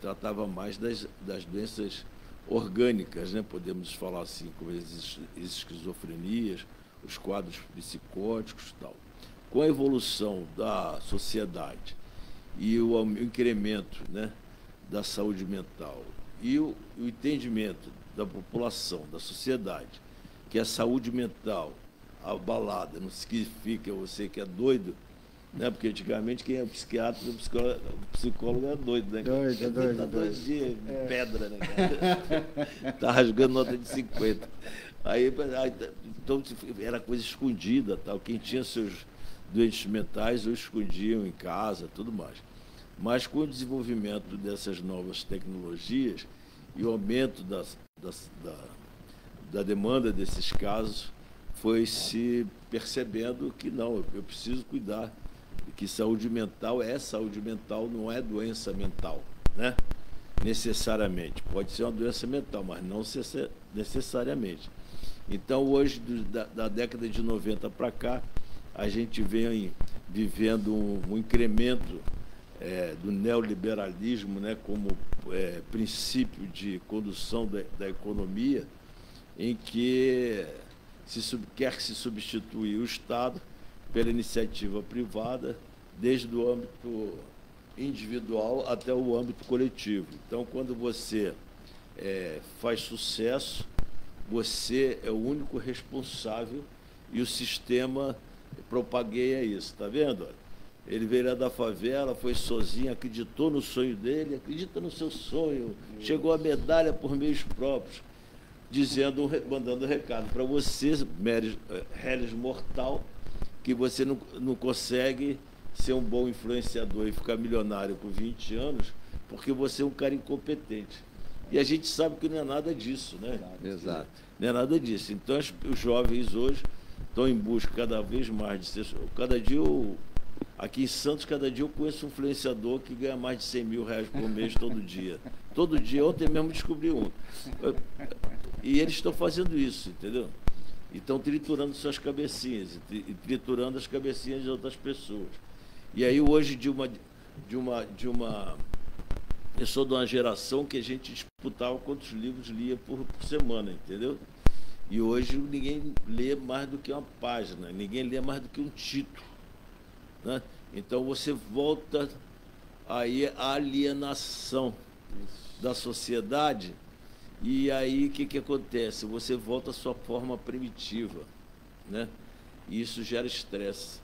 tratava mais das doenças orgânicas, né? Podemos falar assim, como as esquizofrenias, os quadros psicóticos e tal. Com a evolução da sociedade e o incremento, né, da saúde mental e o entendimento da população, da sociedade, que a saúde mental abalada não significa você que é doido, né? Porque antigamente quem é psiquiatra, o psicólogo é doido, né? Doido de pedra, né? Tá rasgando nota de 50. Então era coisa escondida, tal. Quem tinha seus doentes mentais ou escondiam em casa, tudo mais. Mas com o desenvolvimento dessas novas tecnologias e o aumento da demanda desses casos, foi se percebendo que não, eu preciso cuidar, que saúde mental é saúde mental, não é doença mental, né? Necessariamente. Pode ser uma doença mental, mas não necessariamente. Então, hoje, da década de 90 para cá, a gente vem vivendo um incremento do neoliberalismo, né, como princípio de condução da economia, em que quer se substituir o Estado pela iniciativa privada, desde o âmbito individual até o âmbito coletivo. Então, quando você faz sucesso, você é o único responsável e o sistema propagueia isso, está vendo? Ele veio lá da favela, foi sozinho, acreditou no sonho dele, acredita no seu sonho, chegou a medalha por meios próprios. mandando recado para você, réis mortal, que você não consegue ser um bom influenciador e ficar milionário com 20 anos, porque você é um cara incompetente. E a gente sabe que não é nada disso, né? Exato. Não é nada disso. Então, os jovens hoje estão em busca cada vez mais de ser... Cada dia aqui em Santos, cada dia eu conheço um influenciador que ganha mais de 100 mil reais por mês todo dia. Todo dia, ontem mesmo descobri um. E eles estão fazendo isso, entendeu? E estão triturando suas cabecinhas, e triturando as cabecinhas de outras pessoas. E aí hoje eu sou de uma geração que a gente disputava quantos livros lia por semana, entendeu? E hoje ninguém lê mais do que uma página, ninguém lê mais do que um título, né? Então você volta aí à alienação da sociedade, e aí o que acontece? Você volta à sua forma primitiva, né? E isso gera estresse.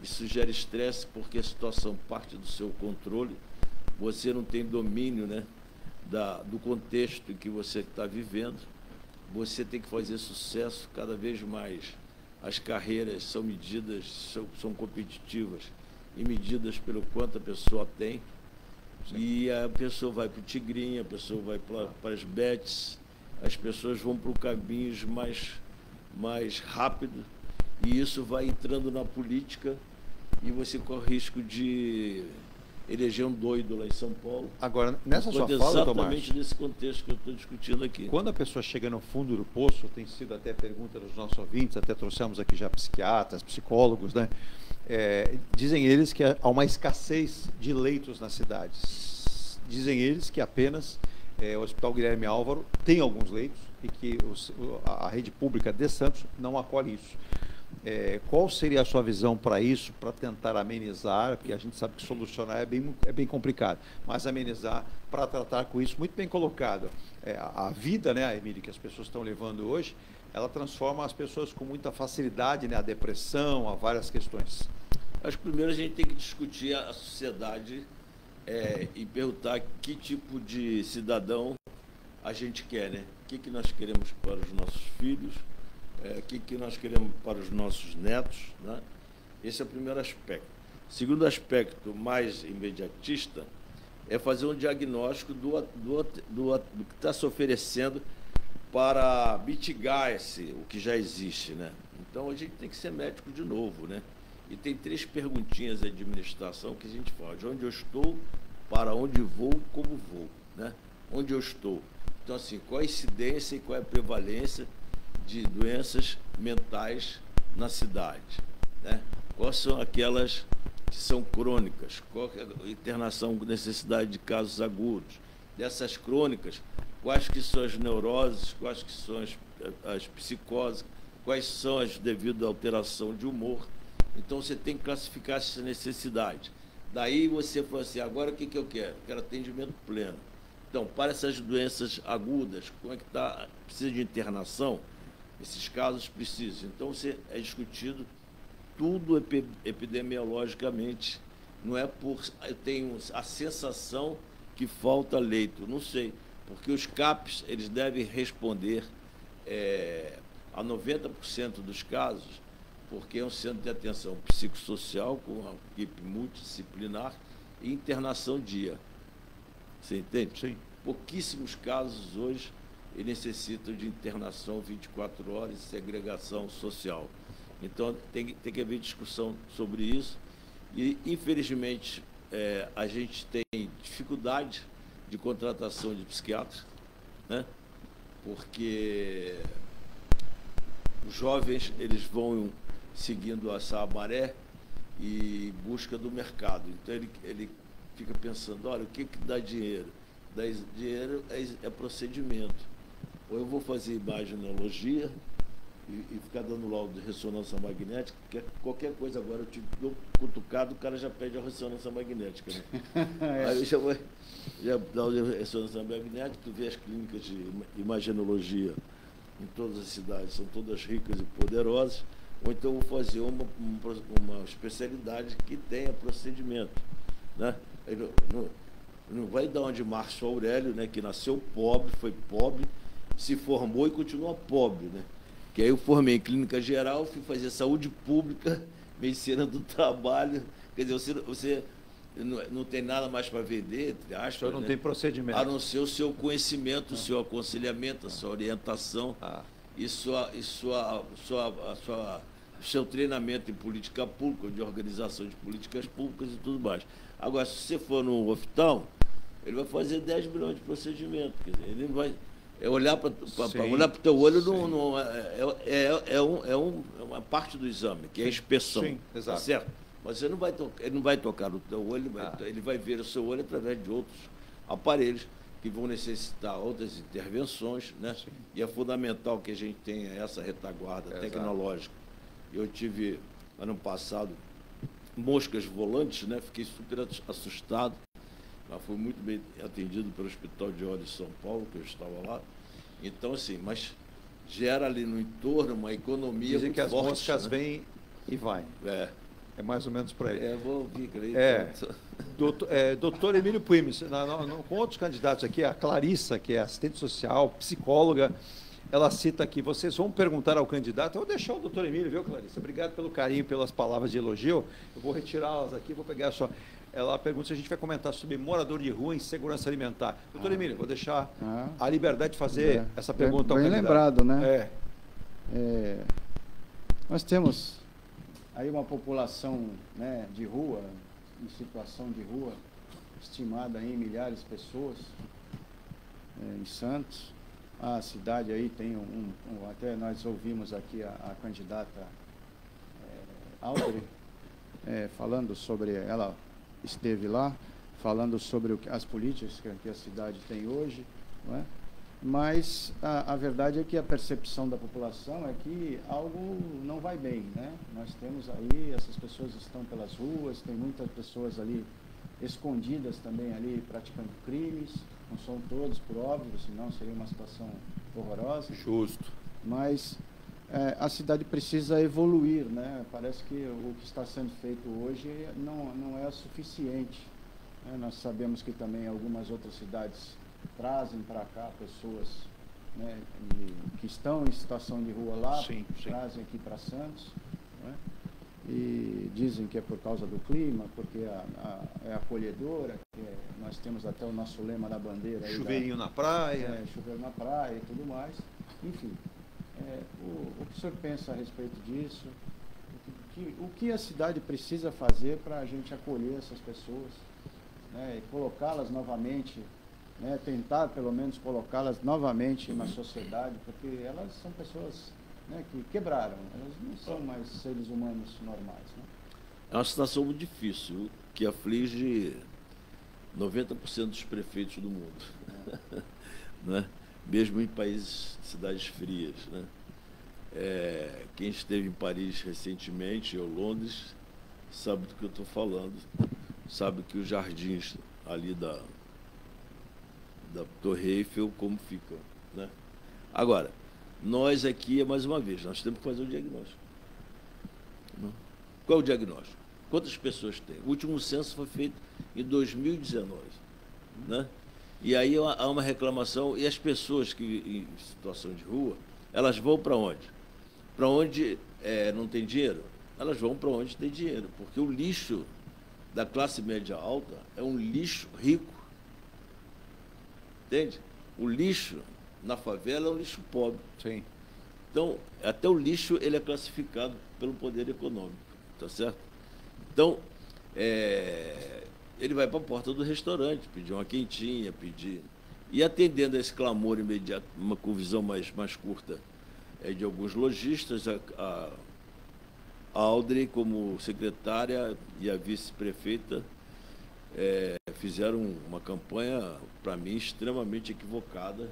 Isso gera estresse porque a situação parte do seu controle, você não tem domínio, né, do contexto em que você está vivendo, você tem que fazer sucesso cada vez mais. As carreiras são medidas, são competitivas e medidas pelo quanto a pessoa tem. E a pessoa vai para o Tigrinho, a pessoa vai para as bets, as pessoas vão para caminhos mais rápido, e isso vai entrando na política e você corre risco de eleger um doido lá em São Paulo. Agora, nessa sua fala, Tomás, exatamente nesse contexto que eu estou discutindo aqui. Quando a pessoa chega no fundo do poço, tem sido até pergunta dos nossos ouvintes, até trouxemos aqui já psiquiatras, psicólogos, né? Dizem eles que há uma escassez de leitos nas cidades. Dizem eles que apenas o Hospital Guilherme Álvaro tem alguns leitos e que a rede pública de Santos não acolhe isso. Qual seria a sua visão para isso, para tentar amenizar, porque a gente sabe que solucionar é bem complicado, mas amenizar para tratar com isso muito bem colocado. A vida, né, Emílio, que as pessoas estão levando hoje, ela transforma as pessoas com muita facilidade, né, a depressão, a várias questões. Acho que primeiro a gente tem que discutir a sociedade e perguntar que tipo de cidadão a gente quer, né? O que nós queremos para os nossos filhos, o que nós queremos para os nossos netos, né? Esse é o primeiro aspecto. Segundo aspecto, mais imediatista, é fazer um diagnóstico do que está se oferecendo para mitigar o que já existe, né? Então a gente tem que ser médico de novo, né? E tem 3 perguntinhas de administração que a gente fala: de onde eu estou, para onde vou, como vou, né? Onde eu estou. Então, assim, qual a incidência e qual é a prevalência de doenças mentais na cidade, né? Quais são aquelas que são crônicas? Qual é a internação com necessidade de casos agudos? Dessas crônicas, quais que são as neuroses, quais que são as psicoses, quais são as devido à alteração de humor? Então, você tem que classificar essa necessidade. Daí você fala assim: agora o que eu quero? Quero atendimento pleno. Então, para essas doenças agudas, como é que está? Precisa de internação? Esses casos precisam. Então, é discutido tudo epidemiologicamente. Não é eu tenho a sensação que falta leito. Não sei. Porque os CAPs, eles devem responder a 90% dos casos, porque é um centro de atenção psicossocial com uma equipe multidisciplinar e internação dia. Você entende? Sim. Pouquíssimos casos hoje necessitam de internação 24 horas e segregação social. Então, tem que haver discussão sobre isso. E, infelizmente, a gente tem dificuldade de contratação de psiquiatras, né? Porque os jovens, eles vão seguindo essa maré e busca do mercado. Então, ele fica pensando: olha, o que dá dinheiro? Dinheiro é procedimento. Ou eu vou fazer imaginologia e ficar dando laudo de ressonância magnética, porque qualquer coisa agora eu te dou cutucado, o cara já pede a ressonância magnética, né? Aí já dá a ressonância magnética, tu vê as clínicas de imaginologia em todas as cidades, são todas ricas e poderosas, ou então eu vou fazer uma especialidade que tenha procedimento, né? Não vai dar onde Márcio Aurélio, né, que nasceu pobre, foi pobre, se formou e continua pobre, né? Que aí eu formei em clínica geral, fui fazer saúde pública, medicina do trabalho. Quer dizer, você não tem nada mais para vender, entre aspas, não né? tem procedimento. A não ser o seu conhecimento, o seu aconselhamento, a sua orientação e o seu treinamento em política pública, de organização de políticas públicas e tudo mais. Agora, se você for no oftalmo, ele vai fazer 10 milhões de procedimentos. Quer dizer, ele vai olhar para o teu olho, é uma parte do exame, que é a inspeção. Sim, exato. Tá certo? Mas ele não vai tocar no teu olho, ele vai ver o seu olho através de outros aparelhos que vão necessitar outras intervenções, né? E é fundamental que a gente tenha essa retaguarda tecnológica. Eu tive, ano passado, moscas volantes, né? Fiquei super assustado, mas fui muito bem atendido pelo Hospital de Olhos de São Paulo, que eu estava lá. Então, assim, mas gera ali no entorno uma economia Dizem muito que as forte, moscas né? vêm e vai. É mais ou menos por aí. Vou ouvir, creio. Doutor Emílio Puimes, com outros candidatos aqui, a Clarissa, que é assistente social, psicóloga, ela cita aqui, vocês vão perguntar ao candidato, eu vou deixar o doutor Emílio, viu, Clarissa? Obrigado pelo carinho, pelas palavras de elogio, eu vou retirá-las aqui, vou pegar só. Ela pergunta se a gente vai comentar sobre morador de rua e insegurança alimentar. Doutor Emílio, vou deixar a liberdade de fazer essa pergunta ao candidato. Bem lembrado, né? Nós temos aí uma população, né, de rua, em situação de rua, estimada em milhares de pessoas, em Santos. A cidade aí tem até nós ouvimos aqui a candidata Audrey falando sobre, ela esteve lá, falando sobre as políticas que a cidade tem hoje, não é? Mas a verdade é que a percepção da população é que algo não vai bem, né? Nós temos aí, essas pessoas estão pelas ruas, tem muitas pessoas ali escondidas também ali praticando crimes, não são todos, por óbvio, senão seria uma situação horrorosa. Justo. Mas a cidade precisa evoluir, né? Parece que o que está sendo feito hoje não é suficiente, né? Nós sabemos que também algumas outras cidades trazem para cá pessoas, né, que estão em situação de rua lá, trazem aqui para Santos, né? E dizem que é por causa do clima, porque é acolhedora, nós temos até o nosso lema da bandeira. Chuveirinho na praia. Chuveiro na praia e tudo mais. Enfim, o que o senhor pensa a respeito disso? O que a cidade precisa fazer para a gente acolher essas pessoas, né, e colocá-las novamente, né, tentar pelo menos colocá-las novamente na sociedade, porque elas são pessoas, né, que quebraram, elas não são mais seres humanos normais, né? É uma situação muito difícil, que aflige 90% dos prefeitos do mundo, né? Mesmo em países, cidades frias, né? Quem esteve em Paris recentemente, ou Londres, sabe do que eu estou falando, sabe que os jardins ali da Torre Eiffel, como ficam, né? Agora, nós aqui, mais uma vez, nós temos que fazer o diagnóstico. Não? Qual é o diagnóstico? Quantas pessoas tem? O último censo foi feito em 2019, né? E aí há uma reclamação, e as pessoas que em situação de rua, elas vão para onde? Para onde não tem dinheiro? Elas vão para onde tem dinheiro, porque o lixo da classe média alta é um lixo rico. Entende? O lixo na favela é um lixo pobre. Sim. Então, até o lixo ele é classificado pelo poder econômico, tá certo? Então, ele vai para a porta do restaurante, pedir uma quentinha, e atendendo a esse clamor imediato, com visão mais curta de alguns lojistas, a Audrey, como secretária, e a vice-prefeita fizeram uma campanha, para mim, extremamente equivocada,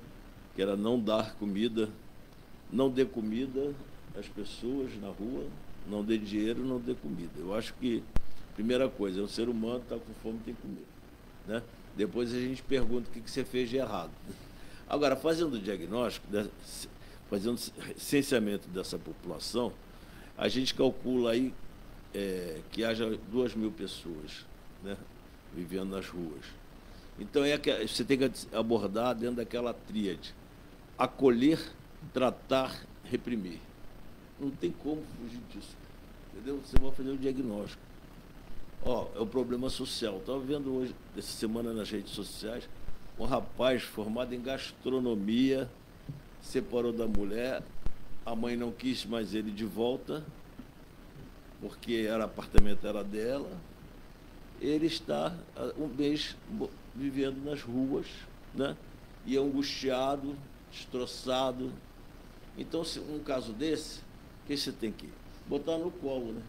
que era não dar comida, não dê comida às pessoas na rua, não dê dinheiro, não dê comida. Eu acho que, primeira coisa, o ser humano está com fome, tem que comer, né? Depois a gente pergunta o que você fez de errado. Agora, fazendo o diagnóstico, fazendo licenciamento dessa população, a gente calcula aí que haja 2.000 pessoas, né, vivendo nas ruas. Então, você tem que abordar dentro daquela tríade. acolher, tratar, reprimir. Não tem como fugir disso. Entendeu? Você vai fazer o diagnóstico. É o problema social. Estava vendo hoje, essa semana nas redes sociais, um rapaz formado em gastronomia, separou da mulher, a mãe não quis mais ele de volta, porque o apartamento era dela. Ele está um mês vivendo nas ruas, né? E angustiado, destroçado. Então, se um caso desse, o que você tem que botar no colo, né?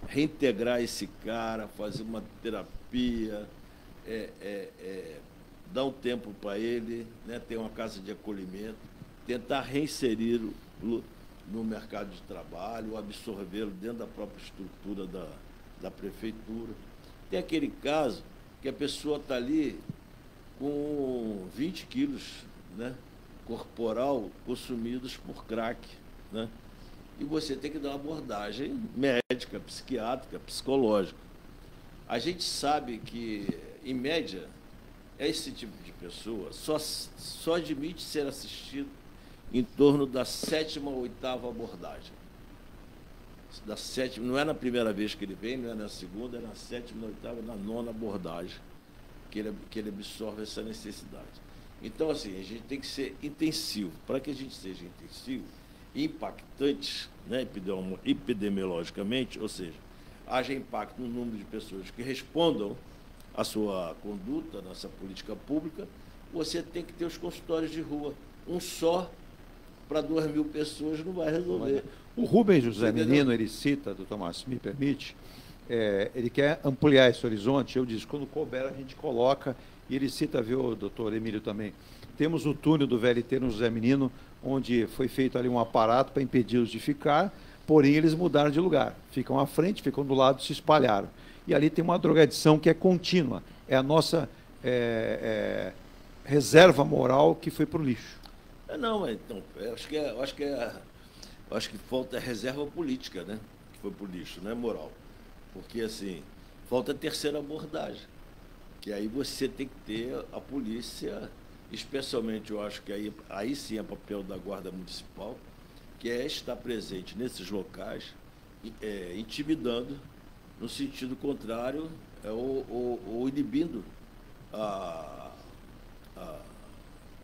Reintegrar esse cara, fazer uma terapia, dar um tempo para ele, né? Ter uma casa de acolhimento, tentar reinseri-lo no mercado de trabalho, absorvê-lo dentro da própria estrutura da prefeitura. Tem aquele caso que a pessoa está ali com 20 quilos, né, corporal consumidos por crack, né? E você tem que dar uma abordagem médica, psiquiátrica, psicológica. A gente sabe que, em média, esse tipo de pessoa só admite ser assistido em torno da 7ª ou 8ª abordagem. Da 7ª, não é na primeira vez que ele vem, não é na segunda, é na 7ª, na 8ª, na 9ª abordagem que ele absorve essa necessidade. Então, assim, a gente tem que ser intensivo. Para que a gente seja intensivo, impactante, né, epidemiologicamente, ou seja, haja impacto no número de pessoas que respondam à sua conduta, nessa política pública, você tem que ter os consultórios de rua. Um só para 2.000 pessoas não vai resolver. O Rubens José Menino, ele cita, doutor Márcio, me permite, ele quer ampliar esse horizonte. Eu disse, quando couber, a gente coloca, e ele cita, viu, doutor Emílio, também. Temos o túnel do VLT no José Menino, onde foi feito ali um aparato para impedi-los de ficar, porém eles mudaram de lugar. Ficam à frente, ficam do lado, se espalharam. E ali tem uma drogadição que é contínua. É a nossa reserva moral que foi para o lixo. Não, então, acho que falta reserva política, né? Que foi para o lixo, não é moral. Porque, assim, falta a terceira abordagem. Que aí você tem que ter a polícia, especialmente, eu acho que aí sim é papel da Guarda Municipal, que é estar presente nesses locais, intimidando, no sentido contrário, ou inibindo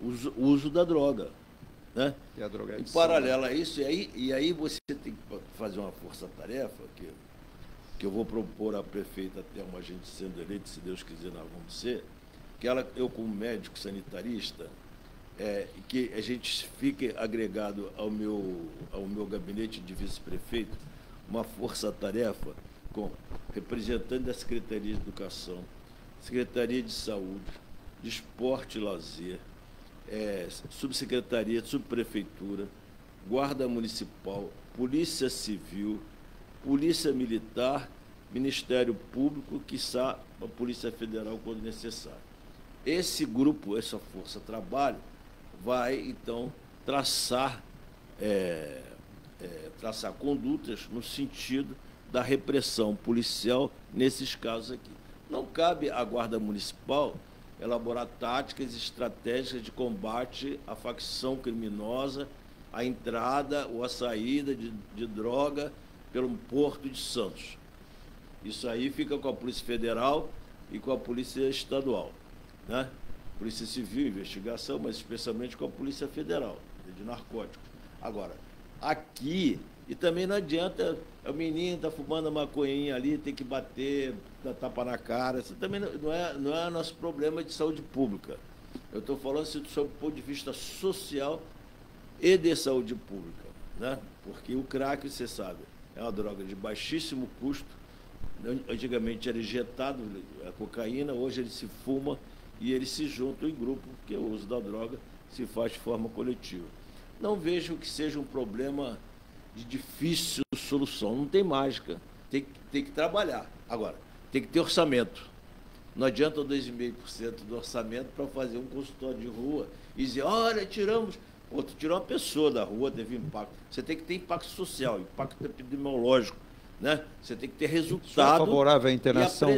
o uso da droga. Né? E a droga em paralelo a isso, e aí você tem que fazer uma força-tarefa, que eu vou propor à prefeita, até uma gente sendo eleita, se Deus quiser nós vamos ser, que eu como médico sanitarista, que a gente fique agregado ao meu gabinete de vice-prefeito, uma força-tarefa com representante da Secretaria de Educação, Secretaria de Saúde, de Esporte e Lazer, Subsecretaria, Subprefeitura, Guarda Municipal, Polícia Civil, Polícia Militar, Ministério Público, quiçá a Polícia Federal quando necessário. Esse grupo, essa força-trabalho, vai, então, traçar condutas no sentido da repressão policial nesses casos aqui. Não cabe à Guarda Municipal elaborar táticas estratégicas de combate à facção criminosa, à entrada ou à saída de droga pelo Porto de Santos. Isso aí fica com a Polícia Federal e com a Polícia Estadual, né? Polícia Civil, investigação, mas especialmente com a Polícia Federal, de narcóticos. Agora, aqui, e também não adianta, o menino está fumando a maconhinha ali, tem que bater, dar tapa na cara, isso também não é nosso problema de saúde pública. Eu estou falando isso sob o ponto de vista social e de saúde pública, né? Porque o crack, você sabe, é uma droga de baixíssimo custo. Antigamente era injetado a cocaína, hoje ele se fuma e ele se junta em grupo, porque o uso da droga se faz de forma coletiva. Não vejo que seja um problema de difícil solução, não tem mágica, tem que trabalhar. Agora, tem que ter orçamento. Não adianta 2,5% do orçamento para fazer um consultório de rua e dizer, olha, tiramos... Pô, tu tirou uma pessoa da rua, teve impacto. Você tem que ter impacto social, impacto epidemiológico, né? Você tem que ter resultado favorável à internação. E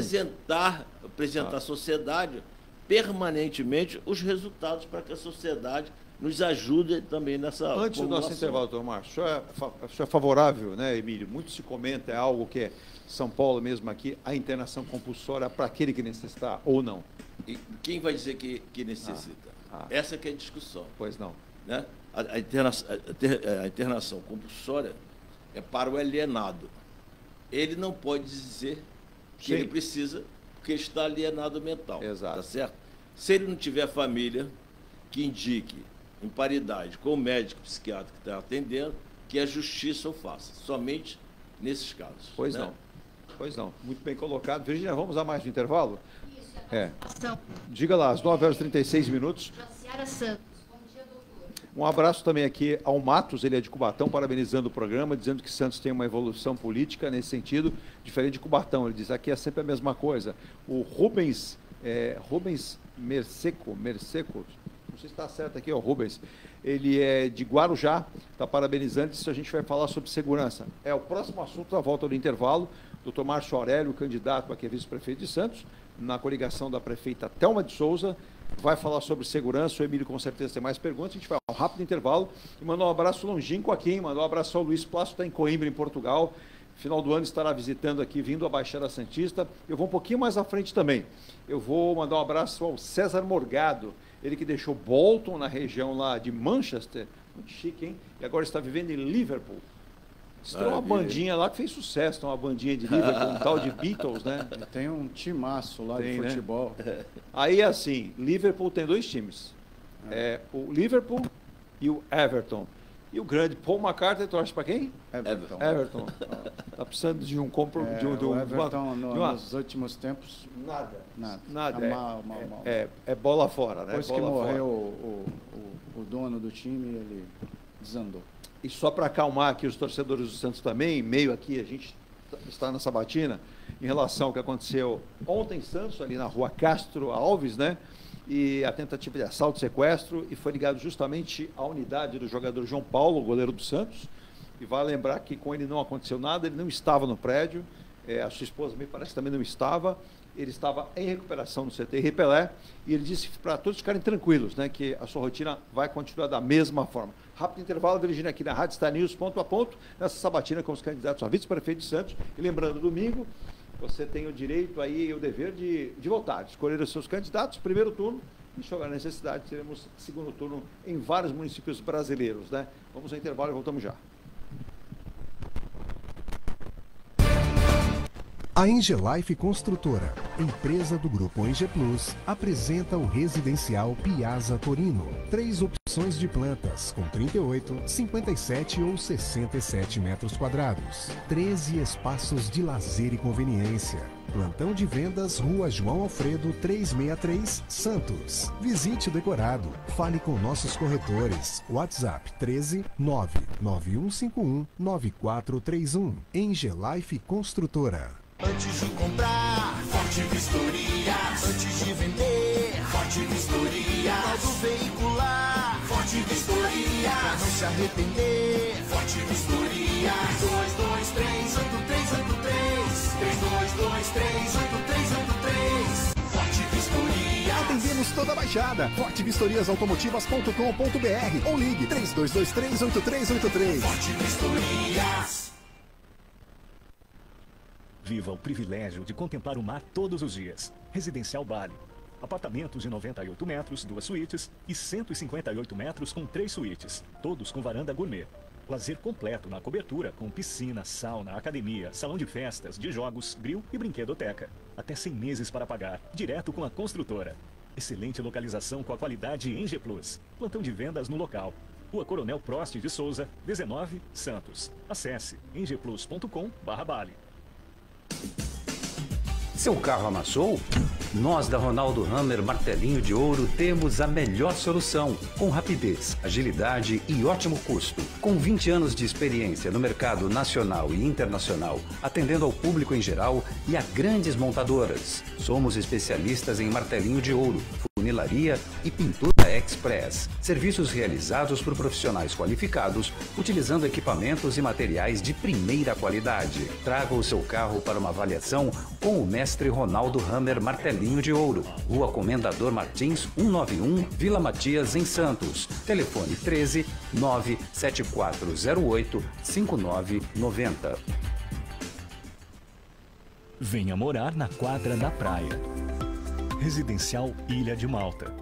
apresentar à sociedade permanentemente os resultados para que a sociedade nos ajude também nessa Antes do nosso intervalo, doutor Márcio, o senhor é favorável, né, Emílio? Muito se comenta, é algo que é São Paulo mesmo aqui, a internação compulsória para aquele que necessitar ou não? E quem vai dizer que necessita? Essa que é a discussão. Pois não. Né? A internação compulsória é para o alienado. Ele não pode dizer que ele precisa, porque está alienado mental. Exato. Tá certo? Se ele não tiver família que indique, em paridade com o médico psiquiatra que está atendendo, que a justiça o faça. Somente nesses casos. Pois não. Pois não. Muito bem colocado. Virgínia, vamos a mais um intervalo? Isso, Diga lá, às 9h36. Um abraço também aqui ao Matos, ele é de Cubatão, parabenizando o programa, dizendo que Santos tem uma evolução política nesse sentido, diferente de Cubatão. Ele diz, aqui é sempre a mesma coisa. O Rubens Merseco, não sei se está certo aqui, o Rubens, ele é de Guarujá, está parabenizando, isso a gente vai falar sobre segurança. É o próximo assunto, a volta do intervalo, doutor Márcio Aurélio, candidato a vice-prefeito de Santos, na coligação da prefeita Thelma de Souza, vai falar sobre segurança, o Emílio com certeza tem mais perguntas, a gente vai a um rápido intervalo e mandar um abraço longínquo aqui, mandar um abraço ao Luiz Plácido, está em Coimbra, em Portugal, final do ano estará visitando aqui, vindo à Baixada Santista, eu vou um pouquinho mais à frente também, eu vou mandar um abraço ao César Morgado, ele que deixou Bolton na região lá de Manchester, muito chique, hein? E agora está vivendo em Liverpool. Tem uma bandinha lá que fez sucesso, tem uma bandinha de Liverpool, um tal de Beatles, né? Tem um timaço lá de futebol. Né? Aí, assim, Liverpool tem dois times. O Liverpool e o Everton. E o grande Paul McCartney torce para quem? Everton. Está precisando de um o Everton, nos últimos tempos, nada. É bola fora, né? Depois que morreu o dono do time, ele desandou. E só para acalmar aqui os torcedores do Santos também, meio aqui, a gente está na sabatina, em relação ao que aconteceu ontem em Santos, ali na rua Castro Alves, né? E a tentativa de assalto, sequestro, e foi ligado justamente à unidade do jogador João Paulo, goleiro do Santos. E vale lembrar que com ele não aconteceu nada, ele não estava no prédio, a sua esposa me parece que também não estava, ele estava em recuperação no CTI Repelé, e ele disse para todos ficarem tranquilos, né, que a sua rotina vai continuar da mesma forma. Rápido intervalo, Virgínia, aqui na Rádio Star News, ponto a ponto, nessa sabatina com os candidatos a vice-prefeito de Santos. E lembrando, domingo, você tem o direito aí, o dever de votar, de escolher os seus candidatos, primeiro turno, e se houver necessidade, teremos segundo turno em vários municípios brasileiros, né? Vamos ao intervalo e voltamos já. A Engelife Construtora, empresa do Grupo Enge Plus, apresenta o residencial Piazza Torino. 3 opções de plantas, com 38, 57 ou 67 metros quadrados. 13 espaços de lazer e conveniência. Plantão de vendas, Rua João Alfredo, 363, Santos. Visite o decorado. Fale com nossos corretores. WhatsApp 13 99151 9431. Engelife Construtora. Antes de comprar, Forte Vistoria. Antes de vender, Forte Vistoria. Modo veicular, Forte Vistoria. Pra não se arrepender, Forte Vistoria. 322383. 322383. Forte Vistoria. Atendemos toda a Baixada. fortevistoriasautomotivas.com.br ou ligue 32238383. Forte Vistorias. Viva o privilégio de contemplar o mar todos os dias. Residencial Bali. Apartamentos de 98 metros, 2 suítes e 158 metros com 3 suítes, todos com varanda gourmet. Lazer completo na cobertura com piscina, sauna, academia, salão de festas, de jogos, grill e brinquedoteca. Até 100 meses para pagar, direto com a construtora. Excelente localização com a qualidade Enge Plus. Plantão de vendas no local. Rua Coronel Prost de Souza, 19, Santos. Acesse engeplus.com/Bali. Seu carro amassou? Nós da Ronaldo Hammer Martelinho de Ouro temos a melhor solução, com rapidez, agilidade e ótimo custo. Com 20 anos de experiência no mercado nacional e internacional, atendendo ao público em geral e a grandes montadoras. Somos especialistas em martelinho de ouro, funilaria e pintura Express. Serviços realizados por profissionais qualificados, utilizando equipamentos e materiais de primeira qualidade. Traga o seu carro para uma avaliação com o mestre Ronaldo Hammer Martelinho de Ouro. Rua Comendador Martins, 191, Vila Matias, em Santos. Telefone 13 97408 5990. Venha morar na quadra da praia. Residencial Ilha de Malta.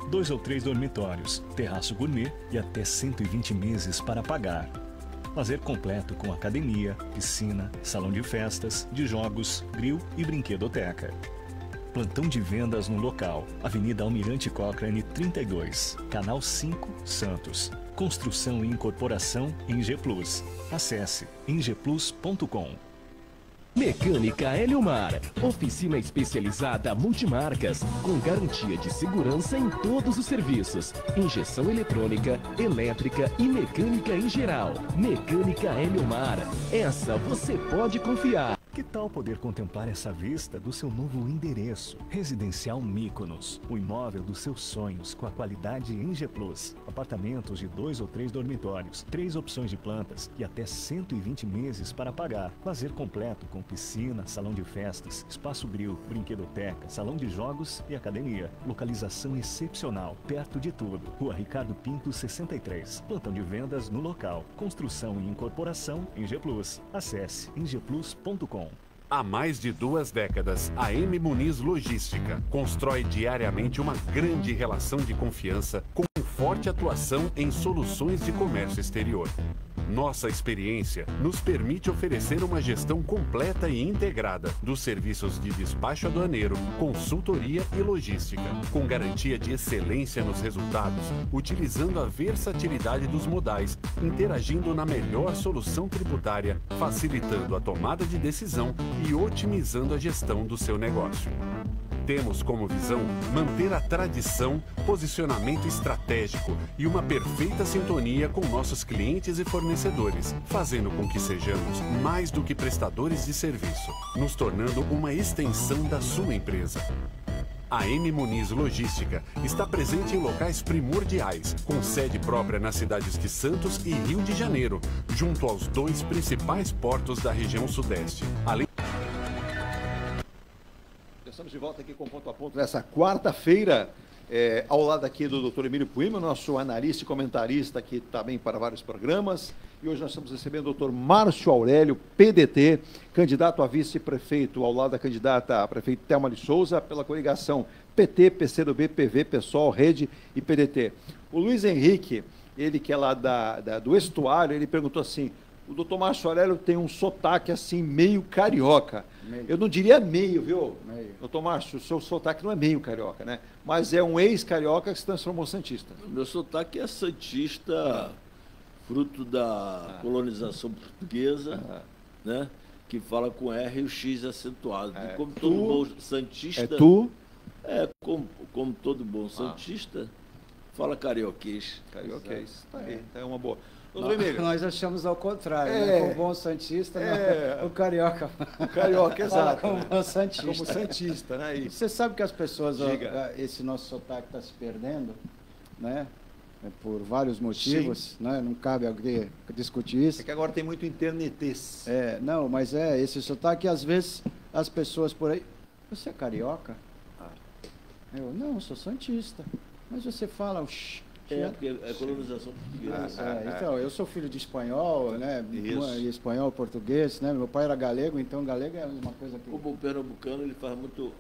2 ou 3 dormitórios, terraço gourmet e até 120 meses para pagar. Lazer completo com academia, piscina, salão de festas, de jogos, grill e brinquedoteca. Plantão de vendas no local. Avenida Almirante Cochrane 32, Canal 5, Santos. Construção e incorporação em G Plus. Acesse engeplus.com. Mecânica Eliomar, oficina especializada multimarcas, com garantia de segurança em todos os serviços, injeção eletrônica, elétrica e mecânica em geral. Mecânica Eliomar, essa você pode confiar. Que tal poder contemplar essa vista do seu novo endereço? Residencial Mykonos, o imóvel dos seus sonhos com a qualidade em G Plus. Apartamentos de 2 ou 3 dormitórios, 3 opções de plantas e até 120 meses para pagar. Lazer completo com piscina, salão de festas, espaço grill, brinquedoteca, salão de jogos e academia. Localização excepcional, perto de tudo. Rua Ricardo Pinto 63. Plantão de vendas no local. Construção e incorporação em G Plus. Acesse engeplus.com. Há mais de 2 décadas, a M Muniz Logística constrói diariamente uma grande relação de confiança com forte atuação em soluções de comércio exterior. Nossa experiência nos permite oferecer uma gestão completa e integrada dos serviços de despacho aduaneiro, consultoria e logística, com garantia de excelência nos resultados, utilizando a versatilidade dos modais, interagindo na melhor solução tributária, facilitando a tomada de decisão e otimizando a gestão do seu negócio. Temos como visão manter a tradição, posicionamento estratégico e uma perfeita sintonia com nossos clientes e fornecedores, fazendo com que sejamos mais do que prestadores de serviço, nos tornando uma extensão da sua empresa. A M Muniz Logística está presente em locais primordiais, com sede própria nas cidades de Santos e Rio de Janeiro, junto aos 2 principais portos da região sudeste. Estamos de volta aqui com Ponto a Ponto nessa quarta-feira, ao lado aqui do Dr. Emílio Puima, nosso analista e comentarista que também para vários programas. E hoje nós estamos recebendo o Dr. Márcio Aurélio, PDT, candidato a vice-prefeito, ao lado da candidata a prefeito Thelma de Souza, pela coligação PT, PCdoB, PV, PSOL, Rede e PDT. O Luiz Henrique, ele que é lá do Estuário, ele perguntou assim: o doutor Márcio Aurélio tem um sotaque assim, meio carioca. Meio. Eu não diria meio, viu? Meio. Doutor Márcio, o seu sotaque não é meio carioca, né? Mas é um ex-carioca que se transformou santista. O meu sotaque é santista, fruto da colonização portuguesa, né? Que fala com R e o X acentuado. E como todo bom santista... Como todo bom santista, fala carioquês. Carioquês, tá aí, é uma boa. Nós achamos ao contrário, né? O bom santista, o carioca. O carioca, exato. Como bom santista. Como santista, né? E você sabe que as pessoas, esse nosso sotaque está se perdendo, né? Por vários motivos, né? Não cabe alguém discutir isso. É que agora tem muito internetês. Não, mas esse sotaque, às vezes, as pessoas por aí... Você é carioca? Eu, não, eu sou santista. Mas você fala... porque é colonização portuguesa. Então, eu sou filho de espanhol, né? Espanhol, português, né? Meu pai era galego, então galego é uma coisa que... O pernambucano, ele faz muito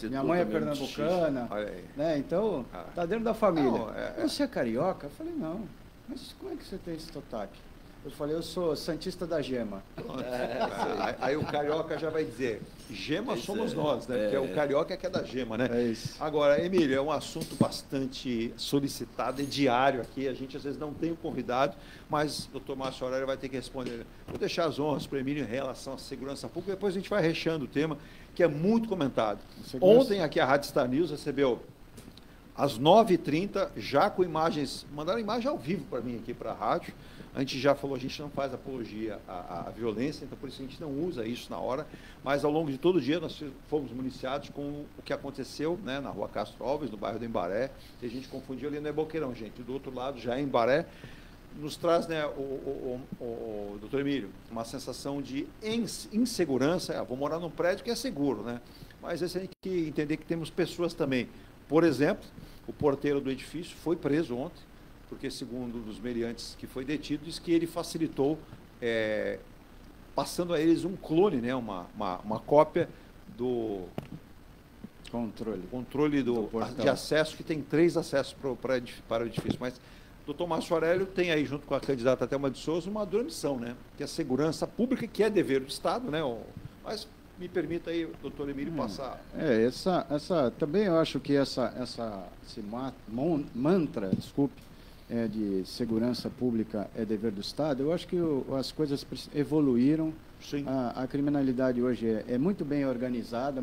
minha mãe é pernambucana, né? Então, tá dentro da família. Você é carioca? Eu falei, não. Mas como é que você tem esse sotaque? Eu falei, eu sou santista da gema. Aí o carioca já vai dizer, gema somos nós, né? Porque o carioca é que é da gema, né? É isso. Agora, Emílio, é um assunto bastante solicitado, é diário aqui, a gente às vezes não tem o convidado, mas o doutor Márcio Aurélio vai ter que responder. Vou deixar as honras para o Emílio em relação à segurança pública, depois a gente vai recheando o tema, que é muito comentado. Ontem aqui a Rádio Star News recebeu às 9h30, já com imagens, mandaram imagem ao vivo para mim aqui para a rádio. A gente já falou, a gente não faz apologia à violência, então por isso a gente não usa isso na hora, mas ao longo de todo o dia nós fomos municiados com o que aconteceu, né, na rua Castro Alves, no bairro do Embaré, e a gente confundiu ali, não é Boqueirão, gente, do outro lado já é Embaré. Nos traz, né, o doutor Emílio, uma sensação de insegurança. Vou morar num prédio que é seguro, né? Mas esse a gente tem que entender que temos pessoas também. Por exemplo, o porteiro do edifício foi preso ontem, porque, segundo um dos meliantes que foi detido, diz que ele facilitou, passando a eles um clone, né, uma cópia do controle de acesso, que tem 3 acessos para o edifício. Mas o doutor Márcio Aurélio tem aí, junto com a candidata Thelma de Souza, uma dura missão, né, que é a segurança pública, que é dever do Estado, né, mas me permita aí, doutor Emílio, passar. Também eu acho que esse mantra, de segurança pública é dever do Estado, eu acho que as coisas evoluíram. Sim. A criminalidade hoje é muito bem organizada,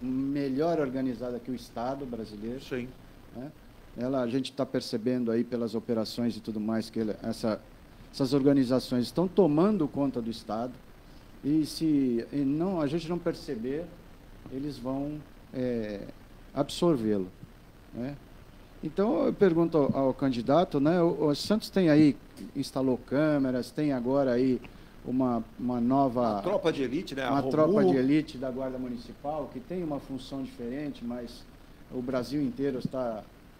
melhor organizada que o Estado brasileiro. Sim. Né? A gente está percebendo aí pelas operações e tudo mais que essas organizações estão tomando conta do Estado, e se a gente não perceber, eles vão absorvê-lo, né? Então, eu pergunto ao candidato, né, o Santos instalou câmeras, tem agora aí uma nova... Uma tropa de elite, né? Uma tropa de elite da Guarda Municipal, que tem uma função diferente, mas o Brasil inteiro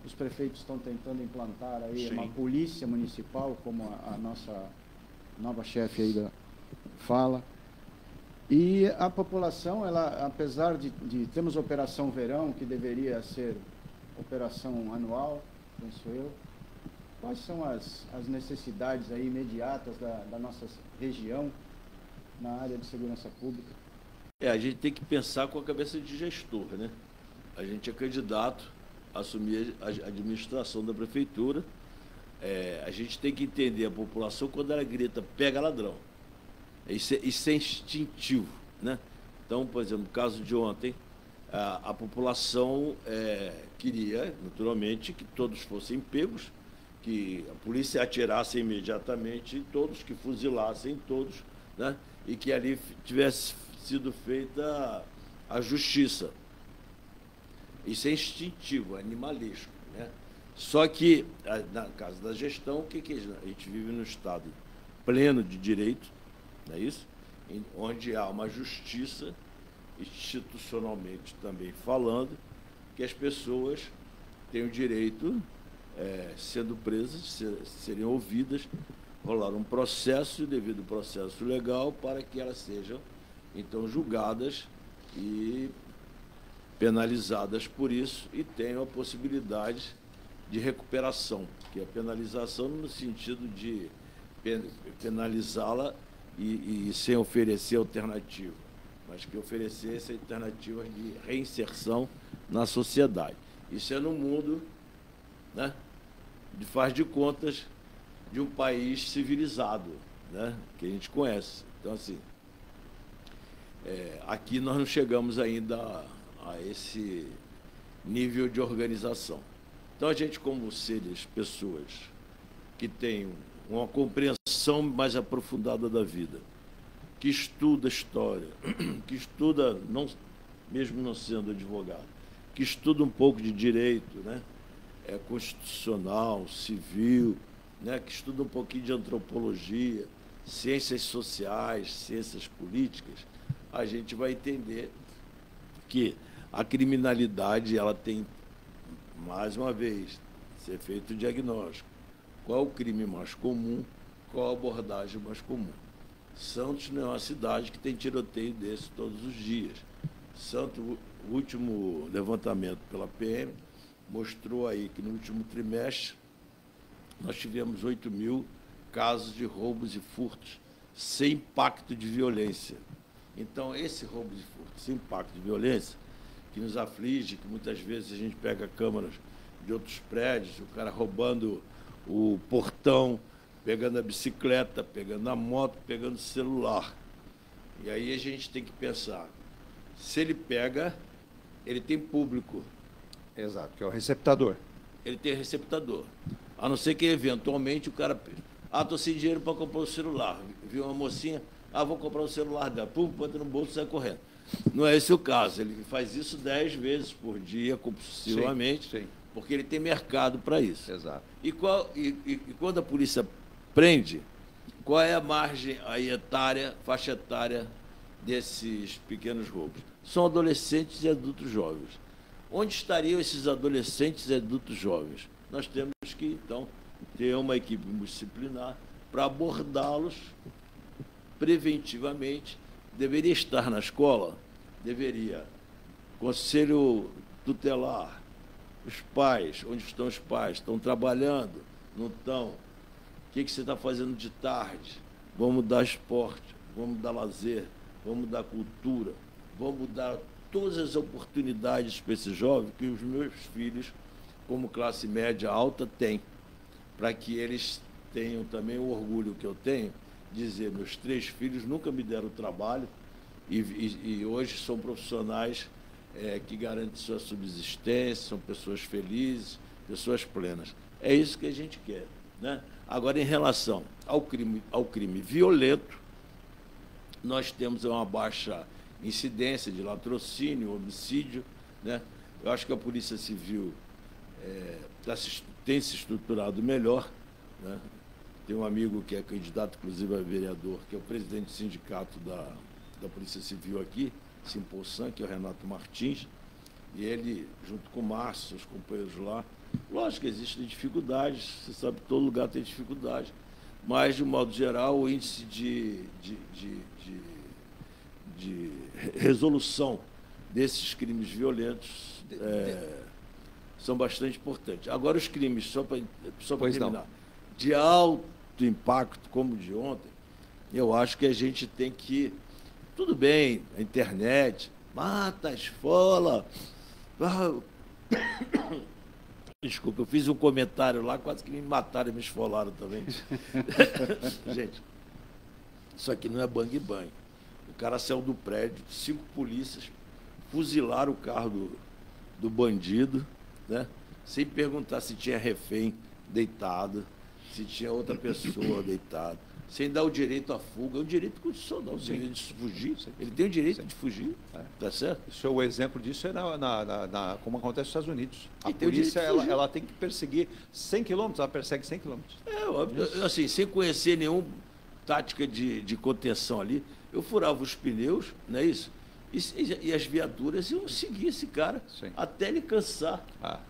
os prefeitos estão tentando implantar aí uma polícia municipal, como a nossa nova chefe aí fala. E a população, apesar de termos Operação Verão, que deveria ser operação anual, penso eu, quais são as necessidades aí imediatas da nossa região na área de segurança pública? A gente tem que pensar com a cabeça de gestor, né? A gente é candidato a assumir a administração da prefeitura. A gente tem que entender a população quando ela grita, pega ladrão. Isso é instintivo, né? Então, por exemplo, no caso de ontem, a população queria, naturalmente, que todos fossem pegos, que a polícia atirasse imediatamente todos, que fuzilassem todos, né? E que ali tivesse sido feita a justiça. Isso é instintivo, é animalesco, né? Só que, na casa da gestão, o que é isso? A gente vive num Estado pleno de direito, não é isso? Onde há uma justiça, institucionalmente também falando, que as pessoas têm o direito, sendo presas, serem ouvidas, rolar um processo, devido processo legal, para que elas sejam, então, julgadas e penalizadas por isso, e tenham a possibilidade de recuperação, que é a penalização no sentido de penalizá-la e sem oferecer alternativa, mas que oferecesse alternativas de reinserção na sociedade. Isso é no mundo, né, de faz de contas de um país civilizado, né, que a gente conhece. Então, assim, aqui nós não chegamos ainda a esse nível de organização. Então, a gente, como seres, pessoas que têm uma compreensão mais aprofundada da vida, que estuda história, que estuda, mesmo não sendo advogado, que estuda um pouco de direito, né, constitucional, civil, né, que estuda um pouquinho de antropologia, ciências sociais, ciências políticas, a gente vai entender que a criminalidade, ela tem, mais uma vez, ser feito o diagnóstico. Qual o crime mais comum, qual a abordagem mais comum. Santos não é uma cidade que tem tiroteio desse todos os dias. Santos, o último levantamento pela PM, mostrou aí que no último trimestre nós tivemos 8.000 casos de roubos e furtos sem impacto de violência. Então, esse roubo e furto sem impacto de violência, que nos aflige, que muitas vezes a gente pega câmeras de outros prédios, o cara roubando o portão, pegando a bicicleta, pegando a moto, pegando o celular. E aí a gente tem que pensar, se ele pega, ele tem público. Exato, que é o receptador. Ele tem receptador. A não ser que, eventualmente, o cara... estou sem dinheiro para comprar um celular. Viu uma mocinha, vou comprar um celular dela. Pum, bota no bolso e sai correndo. Não é esse o caso. Ele faz isso 10 vezes por dia, compulsivamente, sim. Porque ele tem mercado para isso. Exato. E quando a polícia prende, qual é a margem aí faixa etária desses pequenos roubos? São adolescentes e adultos jovens. Onde estariam esses adolescentes e adultos jovens? Nós temos que, então, ter uma equipe multidisciplinar para abordá-los preventivamente. Deveria estar na escola? Deveria. Conselho tutelar, os pais, onde estão os pais? Estão trabalhando? Não estão? O que você está fazendo de tarde? Vamos dar esporte, vamos dar lazer, vamos dar cultura, vamos dar todas as oportunidades para esses jovens que os meus filhos, como classe média alta, têm, para que eles tenham também o orgulho que eu tenho, dizer, meus 3 filhos nunca me deram trabalho e hoje são profissionais que garantem sua subsistência, são pessoas felizes, pessoas plenas. É isso que a gente quer, né? Agora, em relação ao crime violento, nós temos uma baixa incidência de latrocínio, homicídio, né? Eu acho que a Polícia Civil tem se estruturado melhor, né? Tem um amigo que é candidato, inclusive, a vereador, que é o presidente do sindicato da Polícia Civil aqui, Simpolsan, que é o Renato Martins, e ele, junto com o Márcio, seus companheiros lá, lógico que existem dificuldades, você sabe que todo lugar tem dificuldade, mas, de um modo geral, o índice de resolução desses crimes violentos são bastante importantes. Agora, os crimes, só para terminar, de alto impacto, como o de ontem, eu acho que a gente tem que... Tudo bem, a internet, mata a esfola. Desculpa, eu fiz um comentário lá, quase que me mataram e me esfolaram também. Gente, isso aqui não é bang bang. O cara saiu do prédio, 5 polícias fuzilaram o carro do bandido, né? Sem perguntar se tinha refém deitado, se tinha outra pessoa deitada, sem dar o direito à fuga. É um direito constitucional, o direito de fugir. Ele tem o direito de fugir, tá certo? O exemplo disso é como acontece nos Estados Unidos. A polícia ela tem que perseguir 100 quilômetros, ela persegue 100 quilômetros. Assim, sem conhecer nenhuma tática de contenção ali, eu furava os pneus, não é isso? E as viaturas iam seguir esse cara até ele cansar,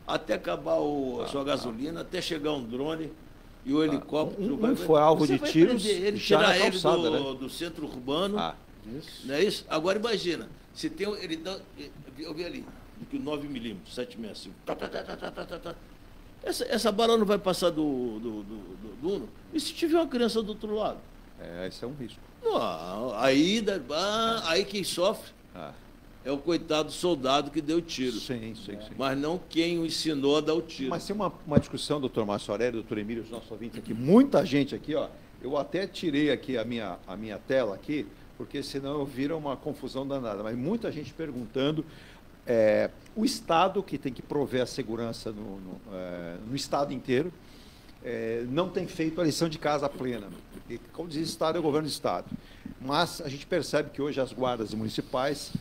até acabar a sua gasolina, até chegar um drone e o helicóptero. Foi alvo de tiros, ele, tirar ele do centro urbano, não é isso? Agora imagina, se tem eu vi ali, 9mm, 7,65. Essa bala não vai passar do Uno? E se tiver uma criança do outro lado? Esse é um risco. Não, aí quem sofre é o coitado soldado que deu o tiro. Sim. Mas não quem o ensinou a dar o tiro. Mas tem uma discussão, doutor Márcio Aurélio, doutor Emílio, os nossos ouvintes aqui, muita gente aqui, ó. Eu até tirei aqui a minha tela aqui, porque senão vira uma confusão danada. Mas muita gente perguntando, o Estado, que tem que prover a segurança no Estado inteiro, não tem feito a lição de casa plena. E, como diz o Estado, é o governo do Estado. Mas a gente percebe que hoje as guardas municipais,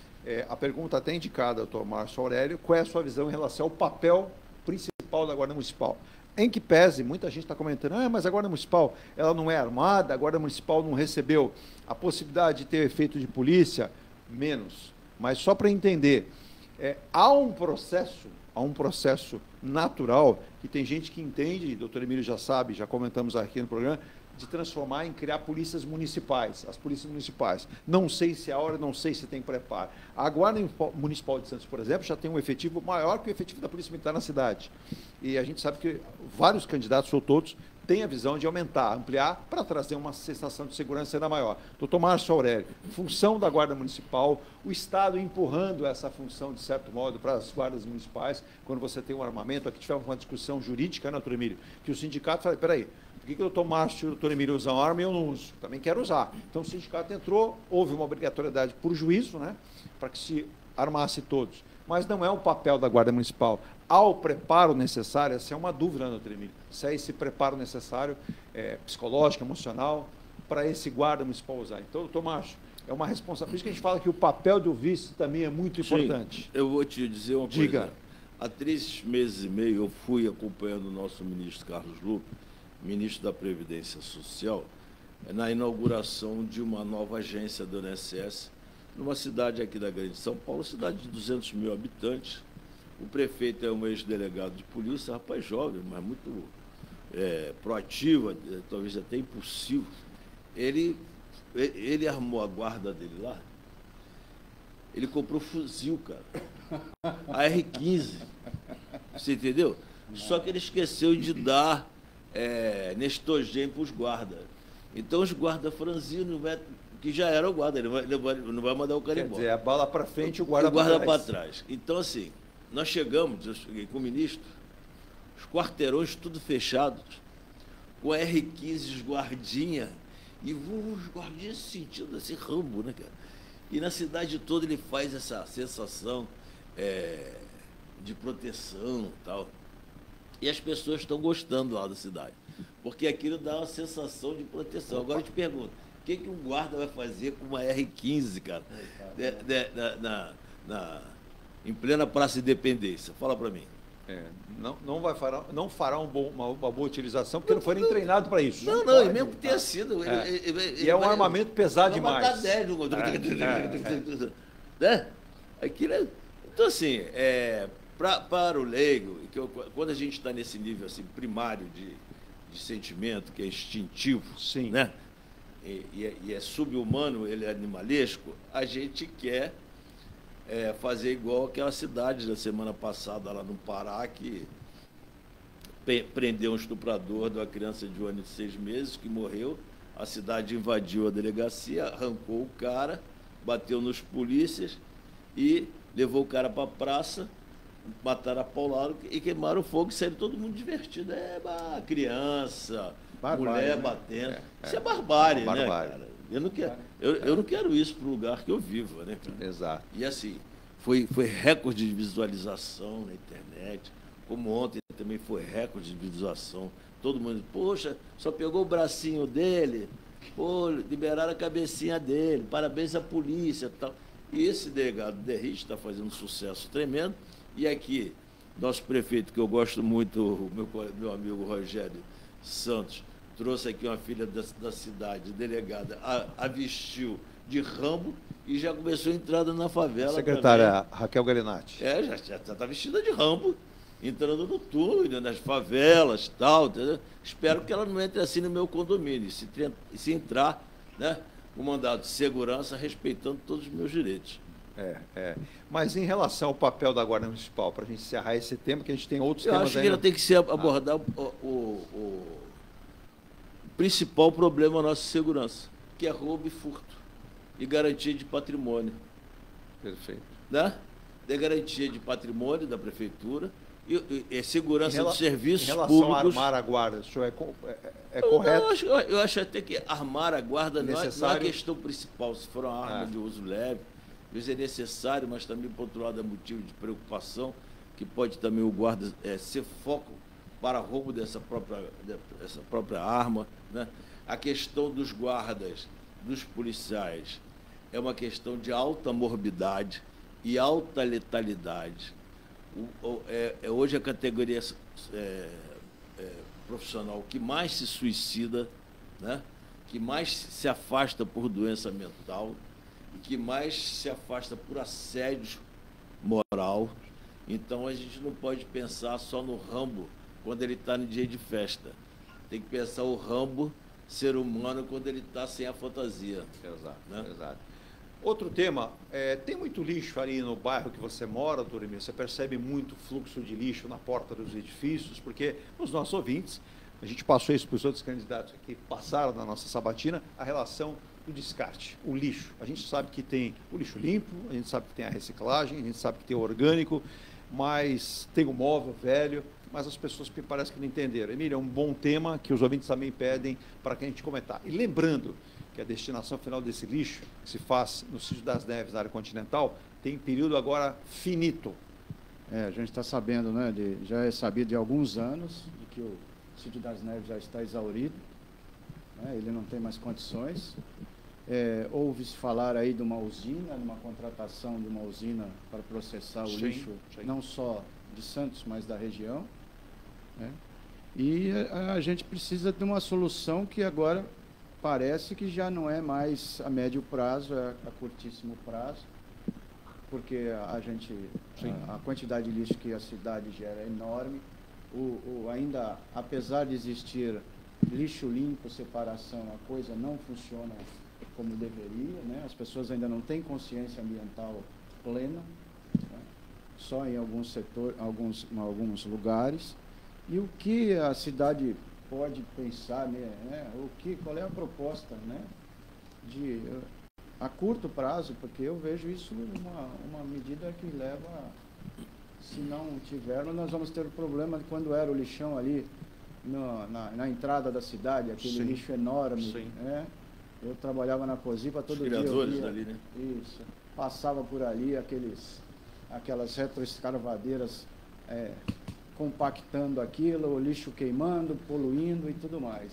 a pergunta até indicada, doutor Márcio Aurélio, qual é a sua visão em relação ao papel principal da Guarda Municipal? Em que pese, muita gente está comentando, mas a Guarda Municipal ela não é armada, a Guarda Municipal não recebeu a possibilidade de ter efeito de polícia, menos. Mas só para entender, há um processo natural, que tem gente que entende, doutor Emílio já sabe, já comentamos aqui no programa, de transformar em criar polícias municipais, as polícias municipais. Não sei se é a hora, não sei se tem preparo. A Guarda Municipal de Santos, por exemplo, já tem um efetivo maior que o efetivo da Polícia Militar na cidade. E a gente sabe que vários candidatos, ou todos, têm a visão de aumentar, ampliar, para trazer uma sensação de segurança ainda maior. Doutor Márcio Aurélio, função da Guarda Municipal, o Estado empurrando essa função, de certo modo, para as guardas municipais, quando você tem um armamento. Aqui tivemos uma discussão jurídica, né, doutor Emílio, que o sindicato fala, peraí, por que o doutor Márcio e o doutor Emílio usam arma e eu não uso? Também quero usar. Então o sindicato entrou, houve uma obrigatoriedade por juízo, né, para que se armasse todos. Mas não é o papel da Guarda Municipal. há o preparo necessário, essa é uma dúvida, doutor Emílio, se há esse preparo necessário, psicológico, emocional, para esse guarda municipal usar. Então, doutor Márcio, é uma responsabilidade. Por isso que a gente fala que o papel do vice também é muito importante. Sim, eu vou te dizer uma Diga. coisa. Há 3 meses e meio eu fui acompanhando o nosso ministro Carlos Lupe, ministro da Previdência Social, na inauguração de uma nova agência do INSS, numa cidade aqui da Grande São Paulo, cidade de 200 mil habitantes. O prefeito é um ex-delegado de polícia, rapaz jovem, mas muito proativo, talvez até impulsivo. Ele armou a guarda dele lá, ele comprou fuzil, cara, a R15, você entendeu? Só que ele esqueceu de dar Nestogênio para os guardas. Então os guardas franzinos, que já era o guarda, ele não vai mandar o carimbó. Quer dizer, a bala para frente e o guarda para trás. Então, assim, nós chegamos, eu cheguei com o ministro, os quarteirões tudo fechados, com a R15, os guardinhas, e os guardinhas sentindo esse Rambo, né, cara? E na cidade toda ele faz essa sensação de proteção e tal. E as pessoas estão gostando lá da cidade, porque aquilo dá uma sensação de proteção. Agora eu te pergunto, o que um guarda vai fazer com uma R15, cara, em plena Praça Independência? Fala para mim. Não fará uma boa utilização, porque não foi nem treinado para isso. Não, e mesmo que tenha sido. E é um armamento pesado demais. Matar 10, né? Aquilo então, assim, para o leigo, quando a gente está nesse nível assim, primário de sentimento, que é instintivo, sim, né? E é subhumano, ele é animalesco, a gente quer fazer igual aquela cidade da semana passada lá no Pará, que prendeu um estuprador de uma criança de 1 ano e 6 meses, que morreu. A cidade invadiu a delegacia, arrancou o cara, bateu nos polícias e levou o cara para a praça, mataram a paulada e queimaram o fogo e saíram todo mundo divertido. Criança, mulher batendo. Isso é barbárie, né, cara? Eu não quero isso para o lugar que eu vivo, né, cara? Exato. E assim, foi recorde de visualização na internet, como ontem também foi recorde de visualização. Todo mundo, poxa, só pegou o bracinho dele, pô, liberaram a cabecinha dele, parabéns à polícia e tal. E esse delegado Derrite está fazendo um sucesso tremendo. E aqui, nosso prefeito, que eu gosto muito, o meu amigo Rogério Santos, trouxe aqui uma filha da cidade, delegada, a vestiu de Rambo e já começou a entrada na favela. Secretária também. Raquel Galinatti. Já está vestida de Rambo, entrando no túnel, nas favelas e tal. Entendeu? Espero que ela não entre assim no meu condomínio. Se entrar, né, com mandado de segurança, respeitando todos os meus direitos. Mas em relação ao papel da Guarda Municipal, para a gente encerrar esse tema, que a gente tem outros temas. Eu acho que ela tem que abordar o principal problema da nossa segurança, que é roubo e furto, e garantia de patrimônio. Perfeito. Né? De garantia de patrimônio da prefeitura e segurança dos serviços públicos. Em relação a armar a guarda, o senhor é correto? Eu acho até que armar a guarda não é a questão principal. Se for uma arma de uso leve, às vezes é necessário, mas também, por outro lado, é motivo de preocupação, que pode também o guarda ser foco para roubo dessa própria arma. Né? A questão dos guardas, dos policiais, é uma questão de alta morbidade e alta letalidade. Hoje a categoria profissional que mais se suicida, né? Que mais se afasta por doença mental e que mais se afasta por assédio moral. Então a gente não pode pensar só no Rambo quando ele está no dia de festa. Tem que pensar o Rambo ser humano quando ele está sem a fantasia. Exato, né? Exato. Outro tema, tem muito lixo ali no bairro que você mora, doutor Emílio? Você percebe muito fluxo de lixo na porta dos edifícios? Porque os nossos ouvintes, a gente passou isso para os outros candidatos que passaram na nossa sabatina, a relação do descarte, o lixo. A gente sabe que tem o lixo limpo, a gente sabe que tem a reciclagem, a gente sabe que tem o orgânico, mas tem o móvel velho, mas as pessoas parece que não entenderam. Emílio, é um bom tema que os ouvintes também pedem para que a gente comentar. E lembrando que a destinação final desse lixo, que se faz no Sítio das Neves, na área continental, tem período agora finito. A gente está sabendo, né, já é sabido de alguns anos de que o Sítio das Neves já está exaurido, né, ele não tem mais condições. Ouve-se falar aí de uma usina, de uma contratação de uma usina para processar o lixo, não só de Santos, mas da região, né? E a gente precisa de uma solução que agora parece que já não é mais a médio prazo, é a curtíssimo prazo, porque a quantidade de lixo que a cidade gera é enorme. Ainda, apesar de existir lixo limpo, separação, a coisa não funciona como deveria, né? As pessoas ainda não têm consciência ambiental plena, né? Só em alguns setores, em alguns lugares. E o que a cidade pode pensar, né? Qual é a proposta, né? A curto prazo, porque eu vejo isso uma medida que leva, se não tivermos, nós vamos ter o problema de quando era o lixão ali na entrada da cidade, aquele lixo enorme, né? Eu trabalhava na Cosipa, todo dia eu via, ali, né? Isso, passava por ali aquelas retroescavadeiras compactando aquilo, o lixo queimando, poluindo e tudo mais.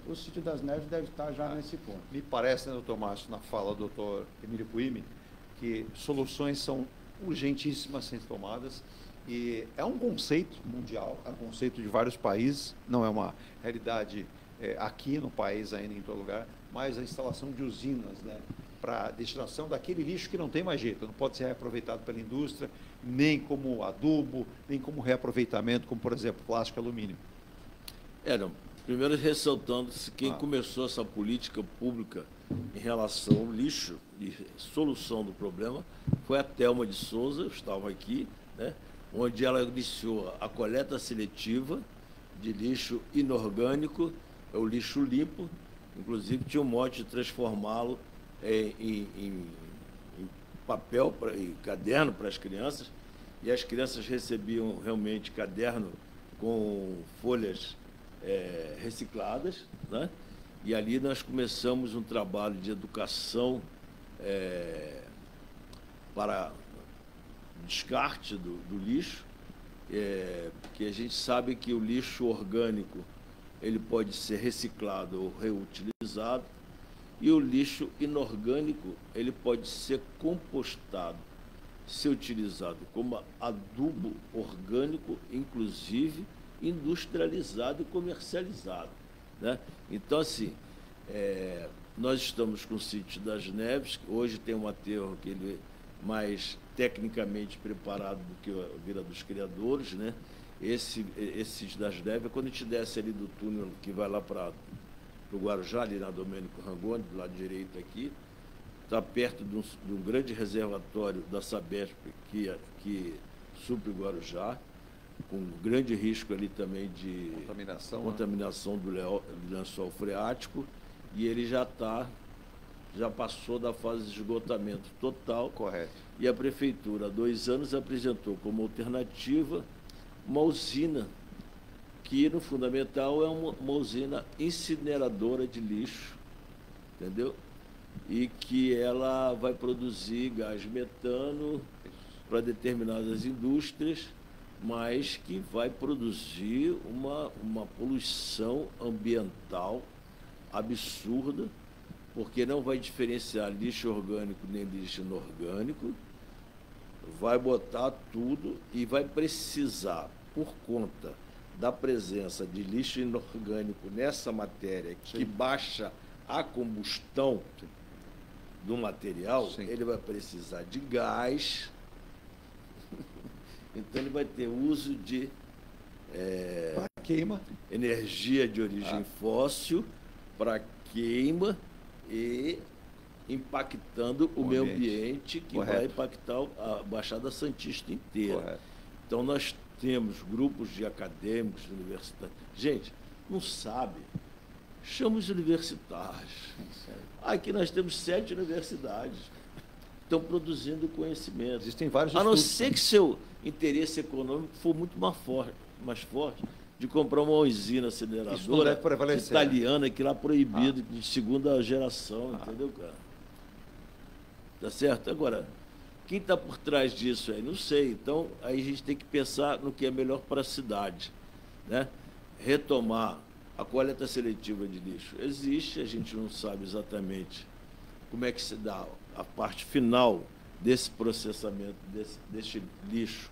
O Sítio das Neves deve estar já nesse ponto. Me parece, né, doutor Márcio, na fala do doutor Emílio Puimi, que soluções são urgentíssimas a serem tomadas, e é um conceito mundial, é um conceito de vários países, não é uma realidade aqui no país ainda em todo lugar, mas a instalação de usinas, né, para destinação daquele lixo que não tem mais jeito, não pode ser reaproveitado pela indústria, nem como adubo, nem como reaproveitamento, como, por exemplo, plástico e alumínio. Primeiro ressaltando-se quem começou essa política pública em relação ao lixo e solução do problema foi a Thelma de Souza, eu estava aqui, né, onde ela iniciou a coleta seletiva de lixo inorgânico, o lixo limpo, inclusive tinha um mote de transformá-lo em papel e caderno para as crianças, e as crianças recebiam realmente caderno com folhas recicladas, né? E ali nós começamos um trabalho de educação para descarte do lixo, porque a gente sabe que o lixo orgânico ele pode ser reciclado ou reutilizado, e o lixo inorgânico ele pode ser compostado, ser utilizado como adubo orgânico, inclusive industrializado e comercializado, né? Então, assim, nós estamos com o Sítio das Neves, que hoje tem um aterro que ele é mais tecnicamente preparado do que a Vila dos Criadores, né? Esse das Neves, quando a gente desce ali do túnel que vai lá para o Guarujá, ali na Domênico Rangoni, do lado direito aqui, está perto de um grande reservatório da Sabesp que supre o Guarujá, com grande risco ali também de contaminação do lençol freático, e ele já passou da fase de esgotamento total. Correto. E a Prefeitura, há 2 anos, apresentou como alternativa uma usina que, no fundamental, é uma usina incineradora de lixo, entendeu? E que ela vai produzir gás metano para determinadas indústrias, mas que vai produzir uma poluição ambiental absurda, porque não vai diferenciar lixo orgânico nem lixo inorgânico, vai botar tudo e vai precisar, por conta da presença de lixo inorgânico nessa matéria, que baixa a combustão do material, ele vai precisar de gás. Então ele vai ter uso de queima, energia de origem fóssil para queima e impactando o meio ambiente, que vai impactar a Baixada Santista inteira. Correto. Então nós temos grupos de acadêmicos, universitários. Gente, não sabe? Chama os universitários. Aqui nós temos 7 universidades que estão produzindo conhecimento. Existem vários estudos. A não estudos, ser que seu interesse econômico for muito mais forte de comprar uma usina incineradora italiana, que lá proibido, de segunda geração, entendeu, cara? Tá certo? Agora, Quem está por trás disso aí? Não sei. Então, aí a gente tem que pensar no que é melhor para a cidade, né? Retomar a coleta seletiva de lixo. Existe, a gente não sabe exatamente como é que se dá a parte final desse processamento, desse lixo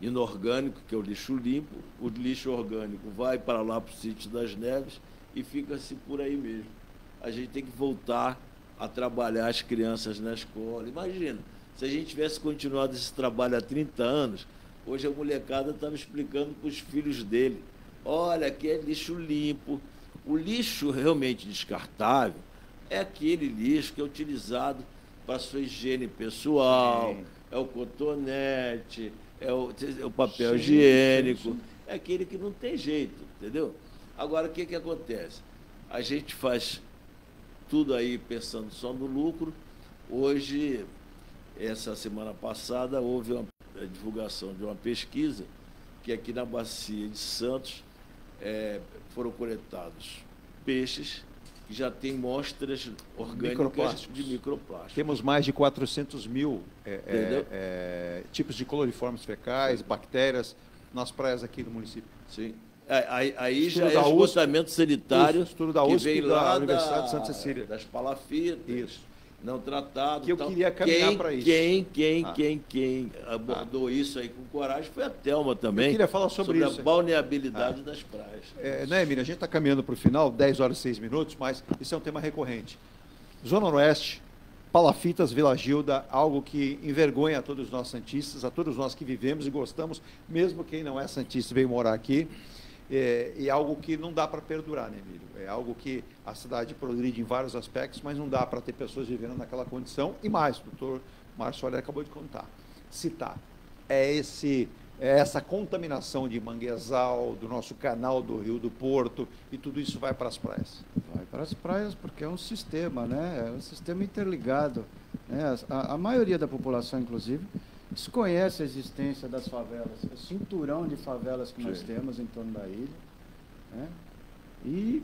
inorgânico, que é o lixo limpo. O lixo orgânico vai para lá para o Sítio das Neves e fica-se por aí mesmo. A gente tem que voltar a trabalhar as crianças na escola. Imagina, se a gente tivesse continuado esse trabalho há 30 anos, hoje a molecada estava explicando para os filhos dele, olha, aqui é lixo limpo. O lixo realmente descartável é aquele lixo que é utilizado para a sua higiene pessoal, é o cotonete, é o papel higiênico, é aquele que não tem jeito, entendeu? Agora, o que acontece? A gente faz tudo aí pensando só no lucro. Hoje, essa semana passada, houve uma divulgação de uma pesquisa que aqui na Bacia de Santos foram coletados peixes que já têm mostras orgânicas de microplásticos. Temos mais de 400 mil tipos de cloriformes fecais, bactérias, nas praias aqui do município. Sim. Aí já é esgotamento sanitário, estudo da USP, que vem da lá Universidade de Santa Cecília. Das palafitas, não tratado. Que eu queria caminhar para isso. Quem abordou isso aí com coragem foi a Thelma também. Eu queria falar sobre isso. A balneabilidade das praias. Né, Emília? A gente está caminhando para o final, 10 horas e 6 minutos, mas isso é um tema recorrente. Zona Noroeste, palafitas, Vila Gilda, algo que envergonha a todos nós santistas, a todos nós que vivemos e gostamos, mesmo quem não é santista e veio morar aqui. E algo que não dá para perdurar, né, Emílio? É algo que a cidade progride em vários aspectos, mas não dá para ter pessoas vivendo naquela condição. E mais, o doutor Márcio Aurélio acabou de citar. Essa contaminação de manguezal, do nosso canal do Rio do Porto, e tudo isso vai para as praias. Vai para as praias porque é um sistema, né? É um sistema interligado, né? A maioria da população, inclusive, desconhece a existência das favelas, o cinturão de favelas que nós temos em torno da ilha, né? E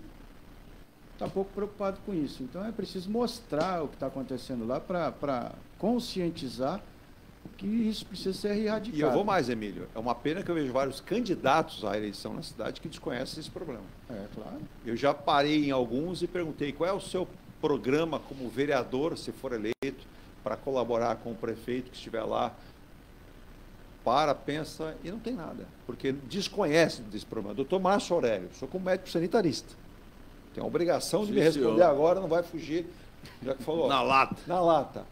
está pouco preocupado com isso. Então é preciso mostrar o que está acontecendo lá para conscientizar que isso precisa ser erradicado. E eu vou mais, Emílio. É uma pena que eu vejo vários candidatos à eleição na cidade que desconhecem esse problema. É, claro. Eu já parei em alguns e perguntei qual é o seu programa como vereador, se for eleito, para colaborar com o prefeito que estiver lá. Pensa e não tem nada, porque desconhece desse problema. Doutor Márcio Aurélio, sou como médico sanitarista. Tem a obrigação de me responder agora, não vai fugir, já que falou. Na lata. Na lata.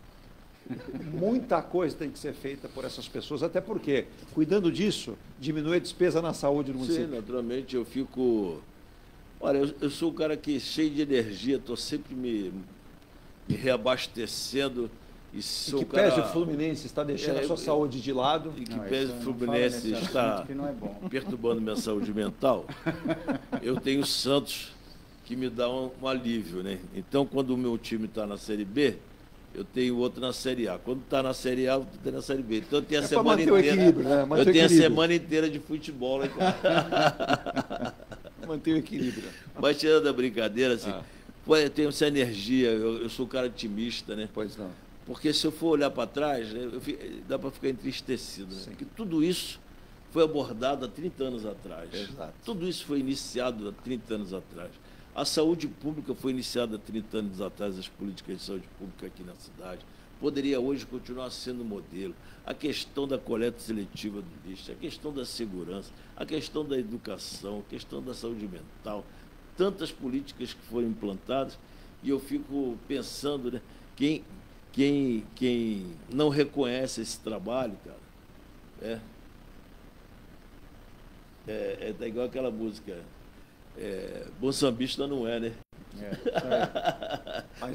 Muita coisa tem que ser feita por essas pessoas, até porque, cuidando disso, diminui a despesa na saúde do município. Sim, naturalmente, eu fico... Olha, eu sou um cara que cheio de energia, estou sempre me reabastecendo. E que pese o Fluminense está deixando a sua saúde de lado. E que pese o Fluminense está perturbando minha saúde mental. Eu tenho Santos que me dá um alívio, né? Então, quando o meu time está na Série B, eu tenho outro na Série A. Quando está na Série A, eu estou na Série B. Então, eu tenho a semana inteira. Né? Eu tenho a semana inteira de futebol. Né? Manter o equilíbrio. Mas tirando a brincadeira, assim, eu tenho essa energia, eu sou um cara otimista, né? Pois não. Porque se eu for olhar para trás, dá para ficar entristecido. Né? Porque tudo isso foi abordado há 30 anos atrás. Exato. Tudo isso foi iniciado há 30 anos atrás. A saúde pública foi iniciada há 30 anos atrás, as políticas de saúde pública aqui na cidade. Poderia hoje continuar sendo modelo. A questão da coleta seletiva do lixo, a questão da segurança, a questão da educação, a questão da saúde mental. Tantas políticas que foram implantadas, e eu fico pensando, né, quem não reconhece esse trabalho, cara, é igual aquela música, bom sambista não é, né?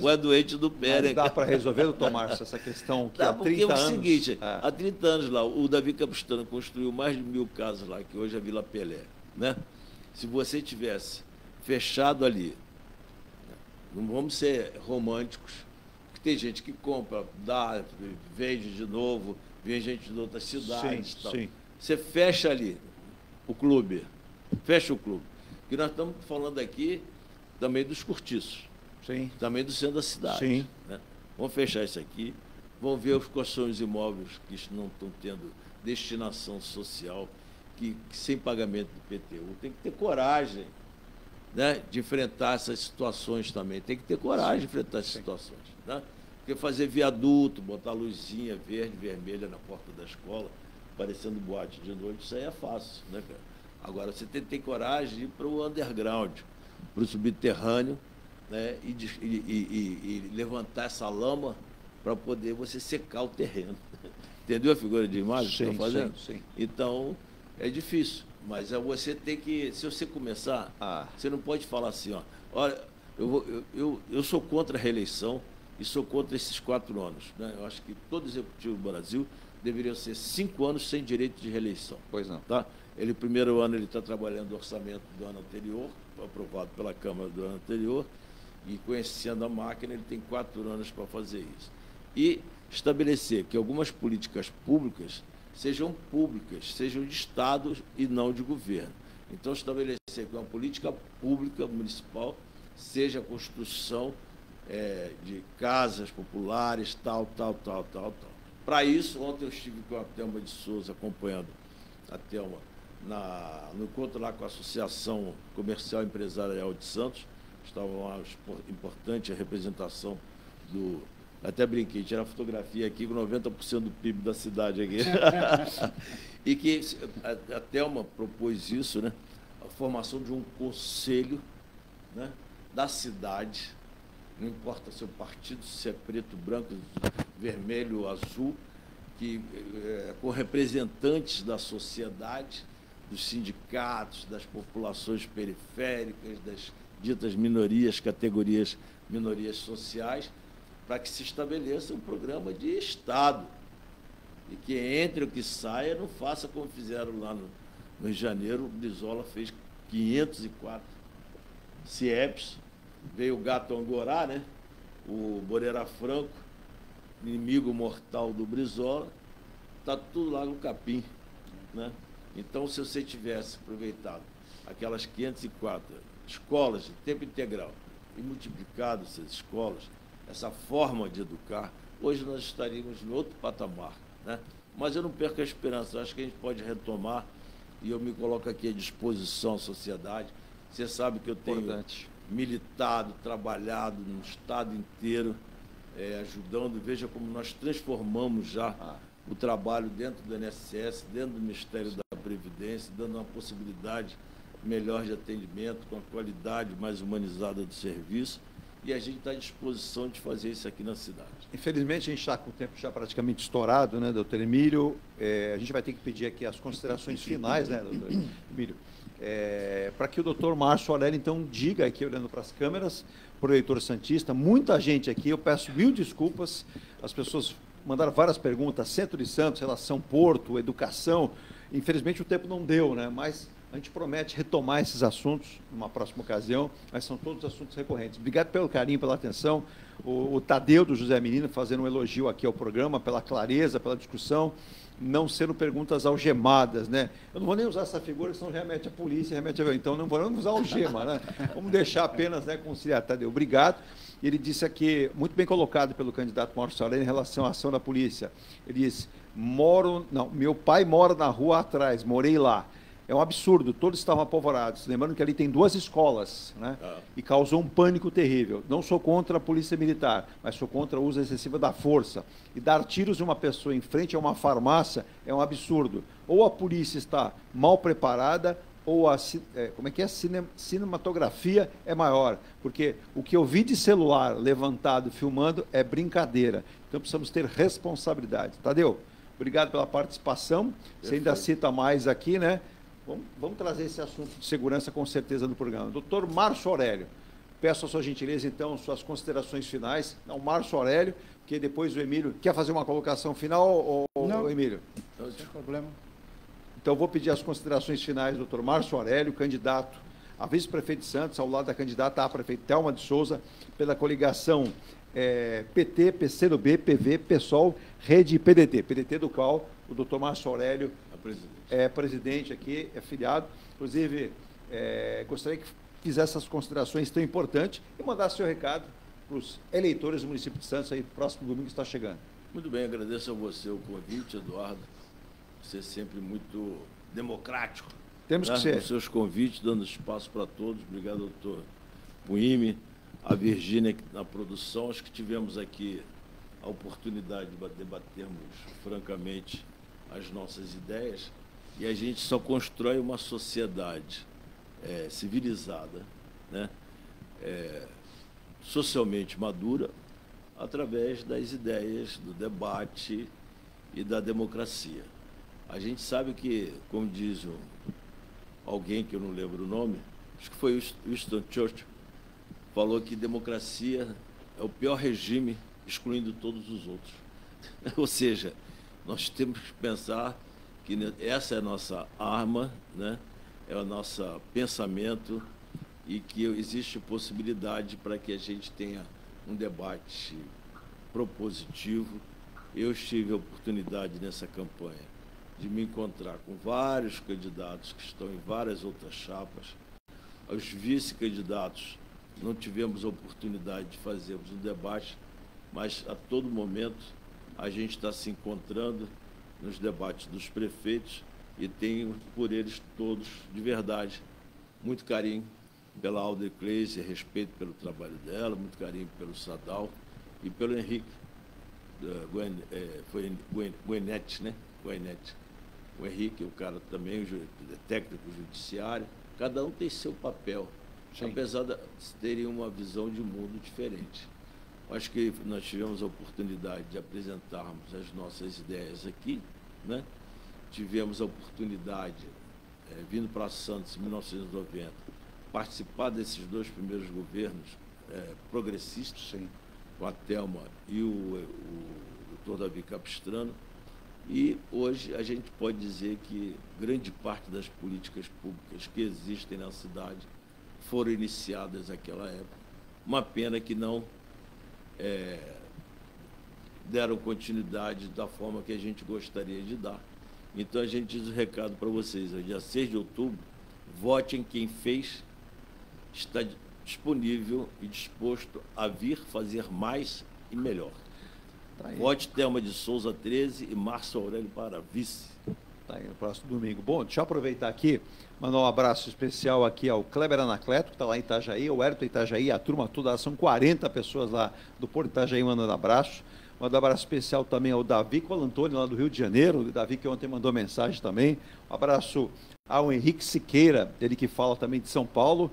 Ou é doente do pé, né? Dá para resolver, doutor Márcio, essa questão que há 30 anos... Porque é o seguinte, há 30 anos lá, o Davi Capistrano construiu mais de 1000 casas lá, que hoje é Vila Pelé, né? Se você tivesse fechado ali, não vamos ser românticos, tem gente que compra, dá, vende de novo, vem gente de outras cidades. Sim, tal. Sim. Você fecha ali o clube, fecha o clube. Porque nós estamos falando aqui também dos cortiços, sim, também do centro da cidade. Sim. Né? Vamos fechar isso aqui, vão ver quais são os imóveis que não estão tendo destinação social, que sem pagamento do IPTU. Tem que ter coragem, né, de enfrentar essas situações também. Tem que ter coragem de enfrentar essas situações. Né? Porque fazer viaduto, botar luzinha verde, vermelha na porta da escola, parecendo boate de noite, isso aí é fácil, né, cara? Agora, você tem que ter coragem de ir para o underground, para o subterrâneo, né, e levantar essa lama para poder você secar o terreno. Entendeu a figura de imagem que eu estou fazendo? Sim. Então, é difícil, mas você tem que, se você começar, você não pode falar assim, ó, olha, eu sou contra a reeleição e sou contra esses 4 anos. Né? Eu acho que todo executivo do Brasil deveria ser 5 anos sem direito de reeleição. Pois não. Tá? Ele, primeiro ano, ele está trabalhando o orçamento do ano anterior, aprovado pela Câmara do ano anterior, e conhecendo a máquina, ele tem 4 anos para fazer isso. E estabelecer que algumas políticas públicas sejam de Estado e não de governo. Então, estabelecer que uma política pública municipal seja a construção de casas populares, tal. Para isso, ontem eu estive com a Thelma de Souza, acompanhando a Thelma no encontro lá com a Associação Comercial e Empresarial de Santos. Estava lá importante a representação do... Até brinquei, tirar fotografia aqui com 90% do PIB da cidade aqui. E que a Thelma propôs isso, né? A formação de um conselho, né, da cidade, não importa seu partido, se é preto, branco, vermelho, azul, com representantes da sociedade, dos sindicatos, das populações periféricas, das ditas minorias, categorias minorias sociais, para que se estabeleça um programa de Estado. E que entre ou que saia, não faça como fizeram lá no Rio de Janeiro. O Brizola fez 504 CIEPs, veio o gato Angorá, né? O Moreira Franco, inimigo mortal do Brizola, está tudo lá no capim. Né? Então, se você tivesse aproveitado aquelas 504 escolas de tempo integral e multiplicado essas escolas, essa forma de educar, hoje nós estaríamos em outro patamar. Né? Mas eu não perco a esperança, eu acho que a gente pode retomar, e eu me coloco aqui à disposição à sociedade. Você sabe que eu tenho militado, trabalhado no estado inteiro, ajudando. Veja como nós transformamos já o trabalho dentro do INSS, dentro do Ministério da Previdência, dando uma possibilidade melhor de atendimento, com a qualidade mais humanizada do serviço. E a gente está à disposição de fazer isso aqui na cidade. Infelizmente, a gente está com o tempo já praticamente estourado, né, doutor Emílio? A gente vai ter que pedir aqui as considerações finais, né, doutor Emílio? Para que o doutor Márcio Aurélio, então, diga aqui, olhando para as câmeras, para o eleitor santista, muita gente aqui, eu peço 1000 desculpas, as pessoas mandaram várias perguntas, Centro de Santos, relação Porto, educação, infelizmente o tempo não deu, né, mas a gente promete retomar esses assuntos numa próxima ocasião, mas são todos assuntos recorrentes. Obrigado pelo carinho, pela atenção. O Tadeu do José Menino fazendo um elogio aqui ao programa, pela clareza, pela discussão, não sendo perguntas algemadas, né? Eu não vou nem usar essa figura, senão remete à polícia, remete a... Então, não vamos usar algema, né? Vamos deixar apenas, né, conciliar. Tadeu, obrigado. Ele disse aqui, muito bem colocado pelo candidato Márcio Aurélio em relação à ação da polícia. Ele disse, meu pai mora na rua atrás, morei lá. É um absurdo, todos estavam apavorados. Lembrando que ali tem 2 escolas, né? E causou um pânico terrível. Não sou contra a polícia militar, mas sou contra o uso excessivo da força. E dar tiros em uma pessoa em frente a uma farmácia é um absurdo. Ou a polícia está mal preparada, ou a cinematografia é maior. Porque o que eu vi de celular levantado, filmando, é brincadeira. Então precisamos ter responsabilidade. Tadeu, obrigado pela participação. Você ainda cita mais aqui, né? Vamos trazer esse assunto de segurança com certeza no programa. Doutor Márcio Aurélio, peço a sua gentileza, então, suas considerações finais. Não, Márcio Aurélio, porque depois o Emílio... Quer fazer uma colocação final, ou Emílio? Não tem problema. Então, vou pedir as considerações finais do doutor Márcio Aurélio, candidato a vice-prefeito de Santos, ao lado da candidata a prefeito Thelma de Souza, pela coligação PT, PCdoB, PV, PSOL, Rede e PDT. PDT do qual o doutor Márcio Aurélio é presidente aqui, é filiado. Inclusive, gostaria que fizesse essas considerações tão importantes e mandasse seu recado para os eleitores do município de Santos, aí próximo domingo está chegando. Muito bem, agradeço a você o convite, Eduardo. Você é sempre muito democrático. Temos que ser. Os seus convites, dando espaço para todos. Obrigado, doutor Puime, a Virgínia na produção. Acho que tivemos aqui a oportunidade de debatermos francamente as nossas ideias, e a gente só constrói uma sociedade civilizada, né? Socialmente madura, através das ideias, do debate e da democracia. A gente sabe que, como diz alguém que eu não lembro o nome, acho que foi Winston Churchill, falou que democracia é o pior regime, excluindo todos os outros. Ou seja, nós temos que pensar que essa é a nossa arma, né? É o nosso pensamento, e que existe possibilidade para que a gente tenha um debate propositivo. Eu tive a oportunidade nessa campanha de me encontrar com vários candidatos que estão em várias outras chapas. Os vice-candidatos não tivemos a oportunidade de fazermos um debate, mas a todo momento a gente está se encontrando nos debates dos prefeitos e tenho por eles todos, de verdade, muito carinho pela Alder Cleise, respeito pelo trabalho dela, muito carinho pelo Sadal e pelo Henrique Goenetti, né? Goenetti. O Henrique, o cara também, o técnico judiciário, cada um tem seu papel, sim, apesar de terem uma visão de mundo diferente. Acho que nós tivemos a oportunidade de apresentarmos as nossas ideias aqui, né? Tivemos a oportunidade, vindo para Santos em 1990, participar desses dois primeiros governos progressistas, sim, com a Thelma e o doutor Davi Capistrano. E hoje a gente pode dizer que grande parte das políticas públicas que existem na cidade foram iniciadas naquela época. Uma pena que não deram continuidade da forma que a gente gostaria de dar. Então a gente diz o recado para vocês, dia 6 de outubro, votem quem fez, está disponível e disposto a vir fazer mais e melhor. Tá, vote Thelma de Souza 13 e Márcio Aurélio para vice. Tá aí, no próximo domingo. Bom, deixa eu aproveitar aqui, mandar um abraço especial aqui ao Kleber Anacleto, que está lá em Itajaí, o Hérito Itajaí, a turma toda, são 40 pessoas lá do Porto Itajaí mandando abraço. Mandar um abraço especial também ao Davi Colantoni, lá do Rio de Janeiro, o Davi que ontem mandou mensagem também. Um abraço ao Henrique Siqueira, ele que fala também de São Paulo.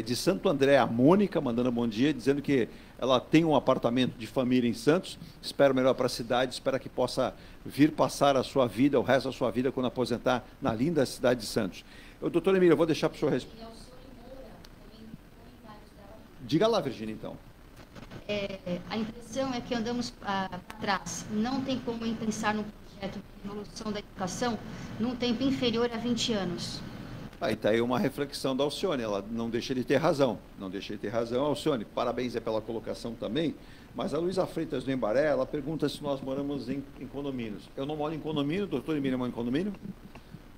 De Santo André, a Mônica, mandando um bom dia, dizendo que ela tem um apartamento de família em Santos, espera o melhor para a cidade, espera que possa vir passar a sua vida, o resto da sua vida, quando aposentar na linda cidade de Santos. Doutor Emílio, eu vou deixar para o senhor responder. Diga lá, Virgínia, então. A impressão é que andamos para trás. Não tem como pensar num projeto de evolução da educação num tempo inferior a 20 anos. Aí está aí uma reflexão da Alcione, ela não deixa de ter razão, Alcione, parabéns pela colocação também, mas a Luísa Freitas do Embaré, ela pergunta se nós moramos em condomínios. Eu não moro em condomínio, o doutor Emílio mora em condomínio?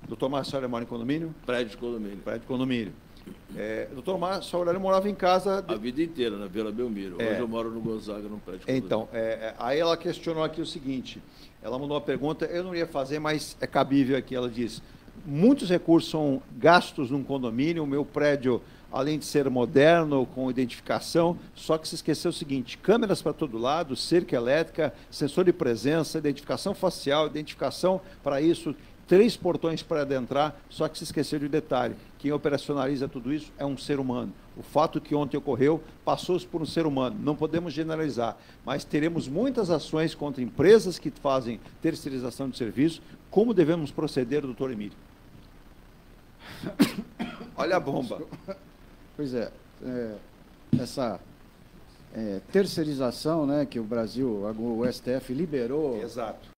Doutor Márcio Aurélio mora em condomínio? Prédio de condomínio. Prédio de condomínio. Doutor Márcio Aurélio morava em casa... A vida inteira, na Vila Belmiro. Hoje eu moro no Gonzaga, num prédio de condomínio. Então, aí ela questionou aqui o seguinte, ela mandou uma pergunta, eu não ia fazer, mas é cabível aqui, ela diz... Muitos recursos são gastos num condomínio, o meu prédio, além de ser moderno, com identificação, só que se esqueceu o seguinte, câmeras para todo lado, cerca elétrica, sensor de presença, identificação facial, identificação para isso, 3 portões para adentrar, só que se esqueceu de um detalhe, quem operacionaliza tudo isso é um ser humano. O fato que ontem ocorreu passou-se por um ser humano, não podemos generalizar, mas teremos muitas ações contra empresas que fazem terceirização de serviço. Como devemos proceder, doutor Emílio? Olha a bomba. Pois essa terceirização, né, que o Brasil, o STF liberou. Exato.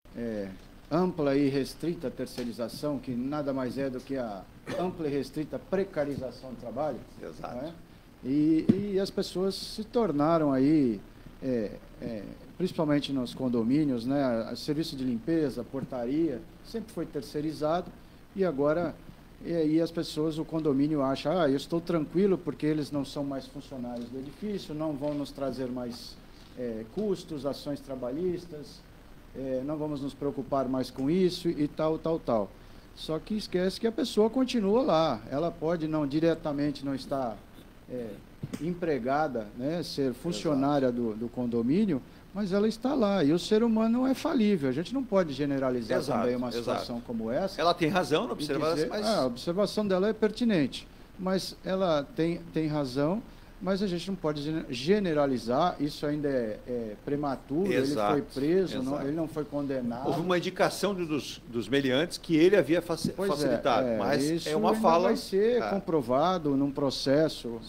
Ampla e restrita terceirização, que nada mais é do que a ampla e restrita precarização do trabalho. Exato. Né? E as pessoas se tornaram aí, principalmente nos condomínios, né, serviço de limpeza, portaria, sempre foi terceirizado, e agora as pessoas, o condomínio acha, eu estou tranquilo porque eles não são mais funcionários do edifício, não vão nos trazer mais custos, ações trabalhistas, não vamos nos preocupar mais com isso e tal. Só que esquece que a pessoa continua lá. Ela pode diretamente não estar empregada, né, ser funcionária do condomínio, mas ela está lá. E o ser humano é falível. A gente não pode generalizar também uma situação como essa. Ela tem razão na observação. A observação dela é pertinente, mas ela tem razão, mas a gente não pode generalizar. Isso ainda é prematuro. Exato. Ele foi preso, ele não foi condenado. Houve uma indicação dos meliantes que ele havia facilitado, mas isso é uma fala... vai ser comprovado num processo.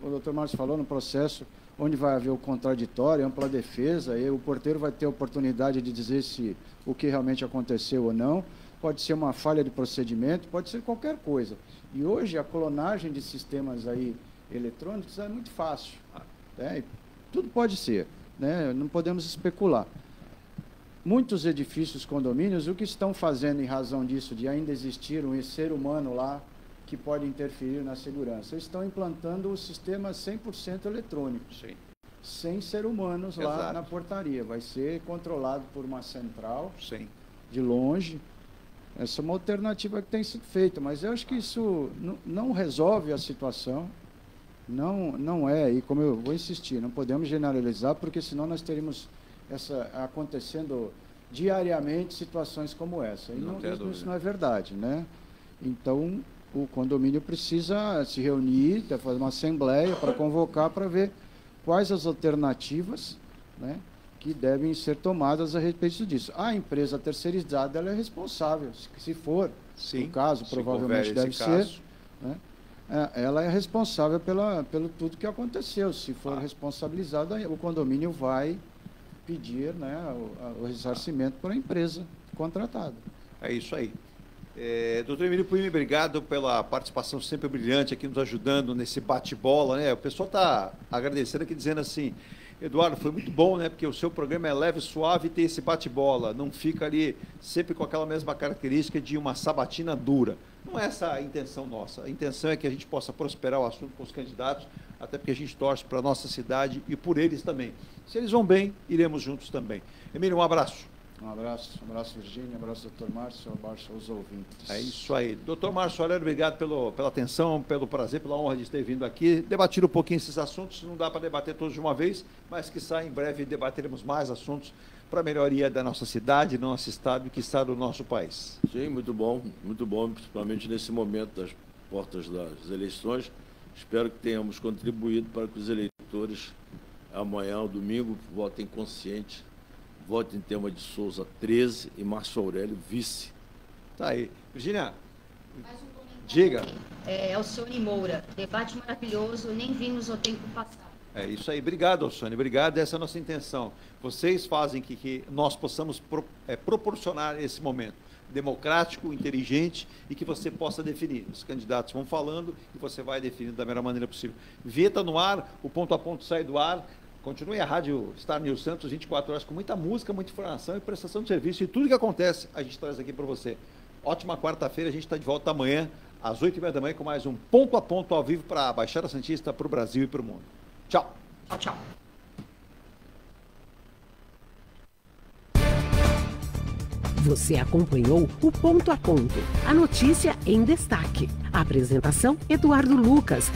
O doutor Márcio falou, no processo onde vai haver o contraditório, ampla defesa, e o porteiro vai ter a oportunidade de dizer se o que realmente aconteceu ou não. Pode ser uma falha de procedimento, pode ser qualquer coisa. E hoje a clonagem de sistemas aí eletrônicos é muito fácil. Tudo pode ser, né? Não podemos especular. Muitos edifícios, condomínios, o que estão fazendo em razão disso, de ainda existir um ser humano lá que pode interferir na segurança? Eles estão implantando o sistema 100% eletrônico, sem ser humanos lá na portaria. Vai ser controlado por uma central, de longe. Essa é uma alternativa que tem sido feita, mas eu acho que isso não resolve a situação. Não é, e como eu vou insistir, não podemos generalizar, porque senão nós teríamos acontecendo diariamente situações como essa. E isso não é verdade, né? Então, o condomínio precisa se reunir, fazer uma assembleia para convocar, para ver quais as alternativas, né, que devem ser tomadas a respeito disso. A empresa terceirizada, ela é responsável, se for o caso, provavelmente deve ser, né? Ela é responsável pelo tudo que aconteceu. Se for responsabilizada, o condomínio vai pedir, né, o ressarcimento para a empresa contratada. É isso aí. Doutor Emílio Puimi, obrigado pela participação sempre brilhante aqui, nos ajudando nesse bate-bola, né? O pessoal está agradecendo aqui, dizendo assim: Eduardo, foi muito bom, né? Porque o seu programa é leve, suave e tem esse bate-bola. Não fica ali sempre com aquela mesma característica de uma sabatina dura. Não é essa a intenção nossa. A intenção é que a gente possa prosperar o assunto com os candidatos, até porque a gente torce para a nossa cidade e por eles também. Se eles vão bem, iremos juntos também. Emílio, um abraço. Um abraço, Virgínia, um abraço, doutor Márcio, um abraço aos ouvintes. É isso aí. Doutor Márcio Aurélio, obrigado pela atenção, pelo prazer, pela honra de ter vindo aqui. Debatir um pouquinho esses assuntos, não dá para debater todos de uma vez, mas que em breve debateremos mais assuntos para a melhoria da nossa cidade, do nosso estado e que está do nosso país. Sim, muito bom, principalmente nesse momento das portas das eleições. Espero que tenhamos contribuído para que os eleitores, amanhã, domingo, votem consciente. Vote em Thelma de Souza 13 e Márcio Aurélio vice. Tá aí. Virgínia, mais um comentário. Diga. Alcione Moura, debate maravilhoso, nem vimos o tempo passar. É isso aí. Obrigado, Alcione. Obrigado. Essa é a nossa intenção. Vocês fazem que nós possamos proporcionar esse momento democrático, inteligente e que você possa definir. Os candidatos vão falando e você vai definindo da melhor maneira possível. Vinheta no ar, o ponto a ponto sai do ar. Continue a Rádio Star News Santos 24 horas com muita música, muita informação e prestação de serviço. E tudo que acontece, a gente traz aqui para você. Ótima quarta-feira, a gente está de volta amanhã, às 8h30 da manhã, com mais um Ponto a Ponto ao vivo para a Baixada Santista, para o Brasil e para o mundo. Tchau. Tchau, tchau. Você acompanhou o Ponto a Ponto, a notícia em destaque. A apresentação, Eduardo Lucas.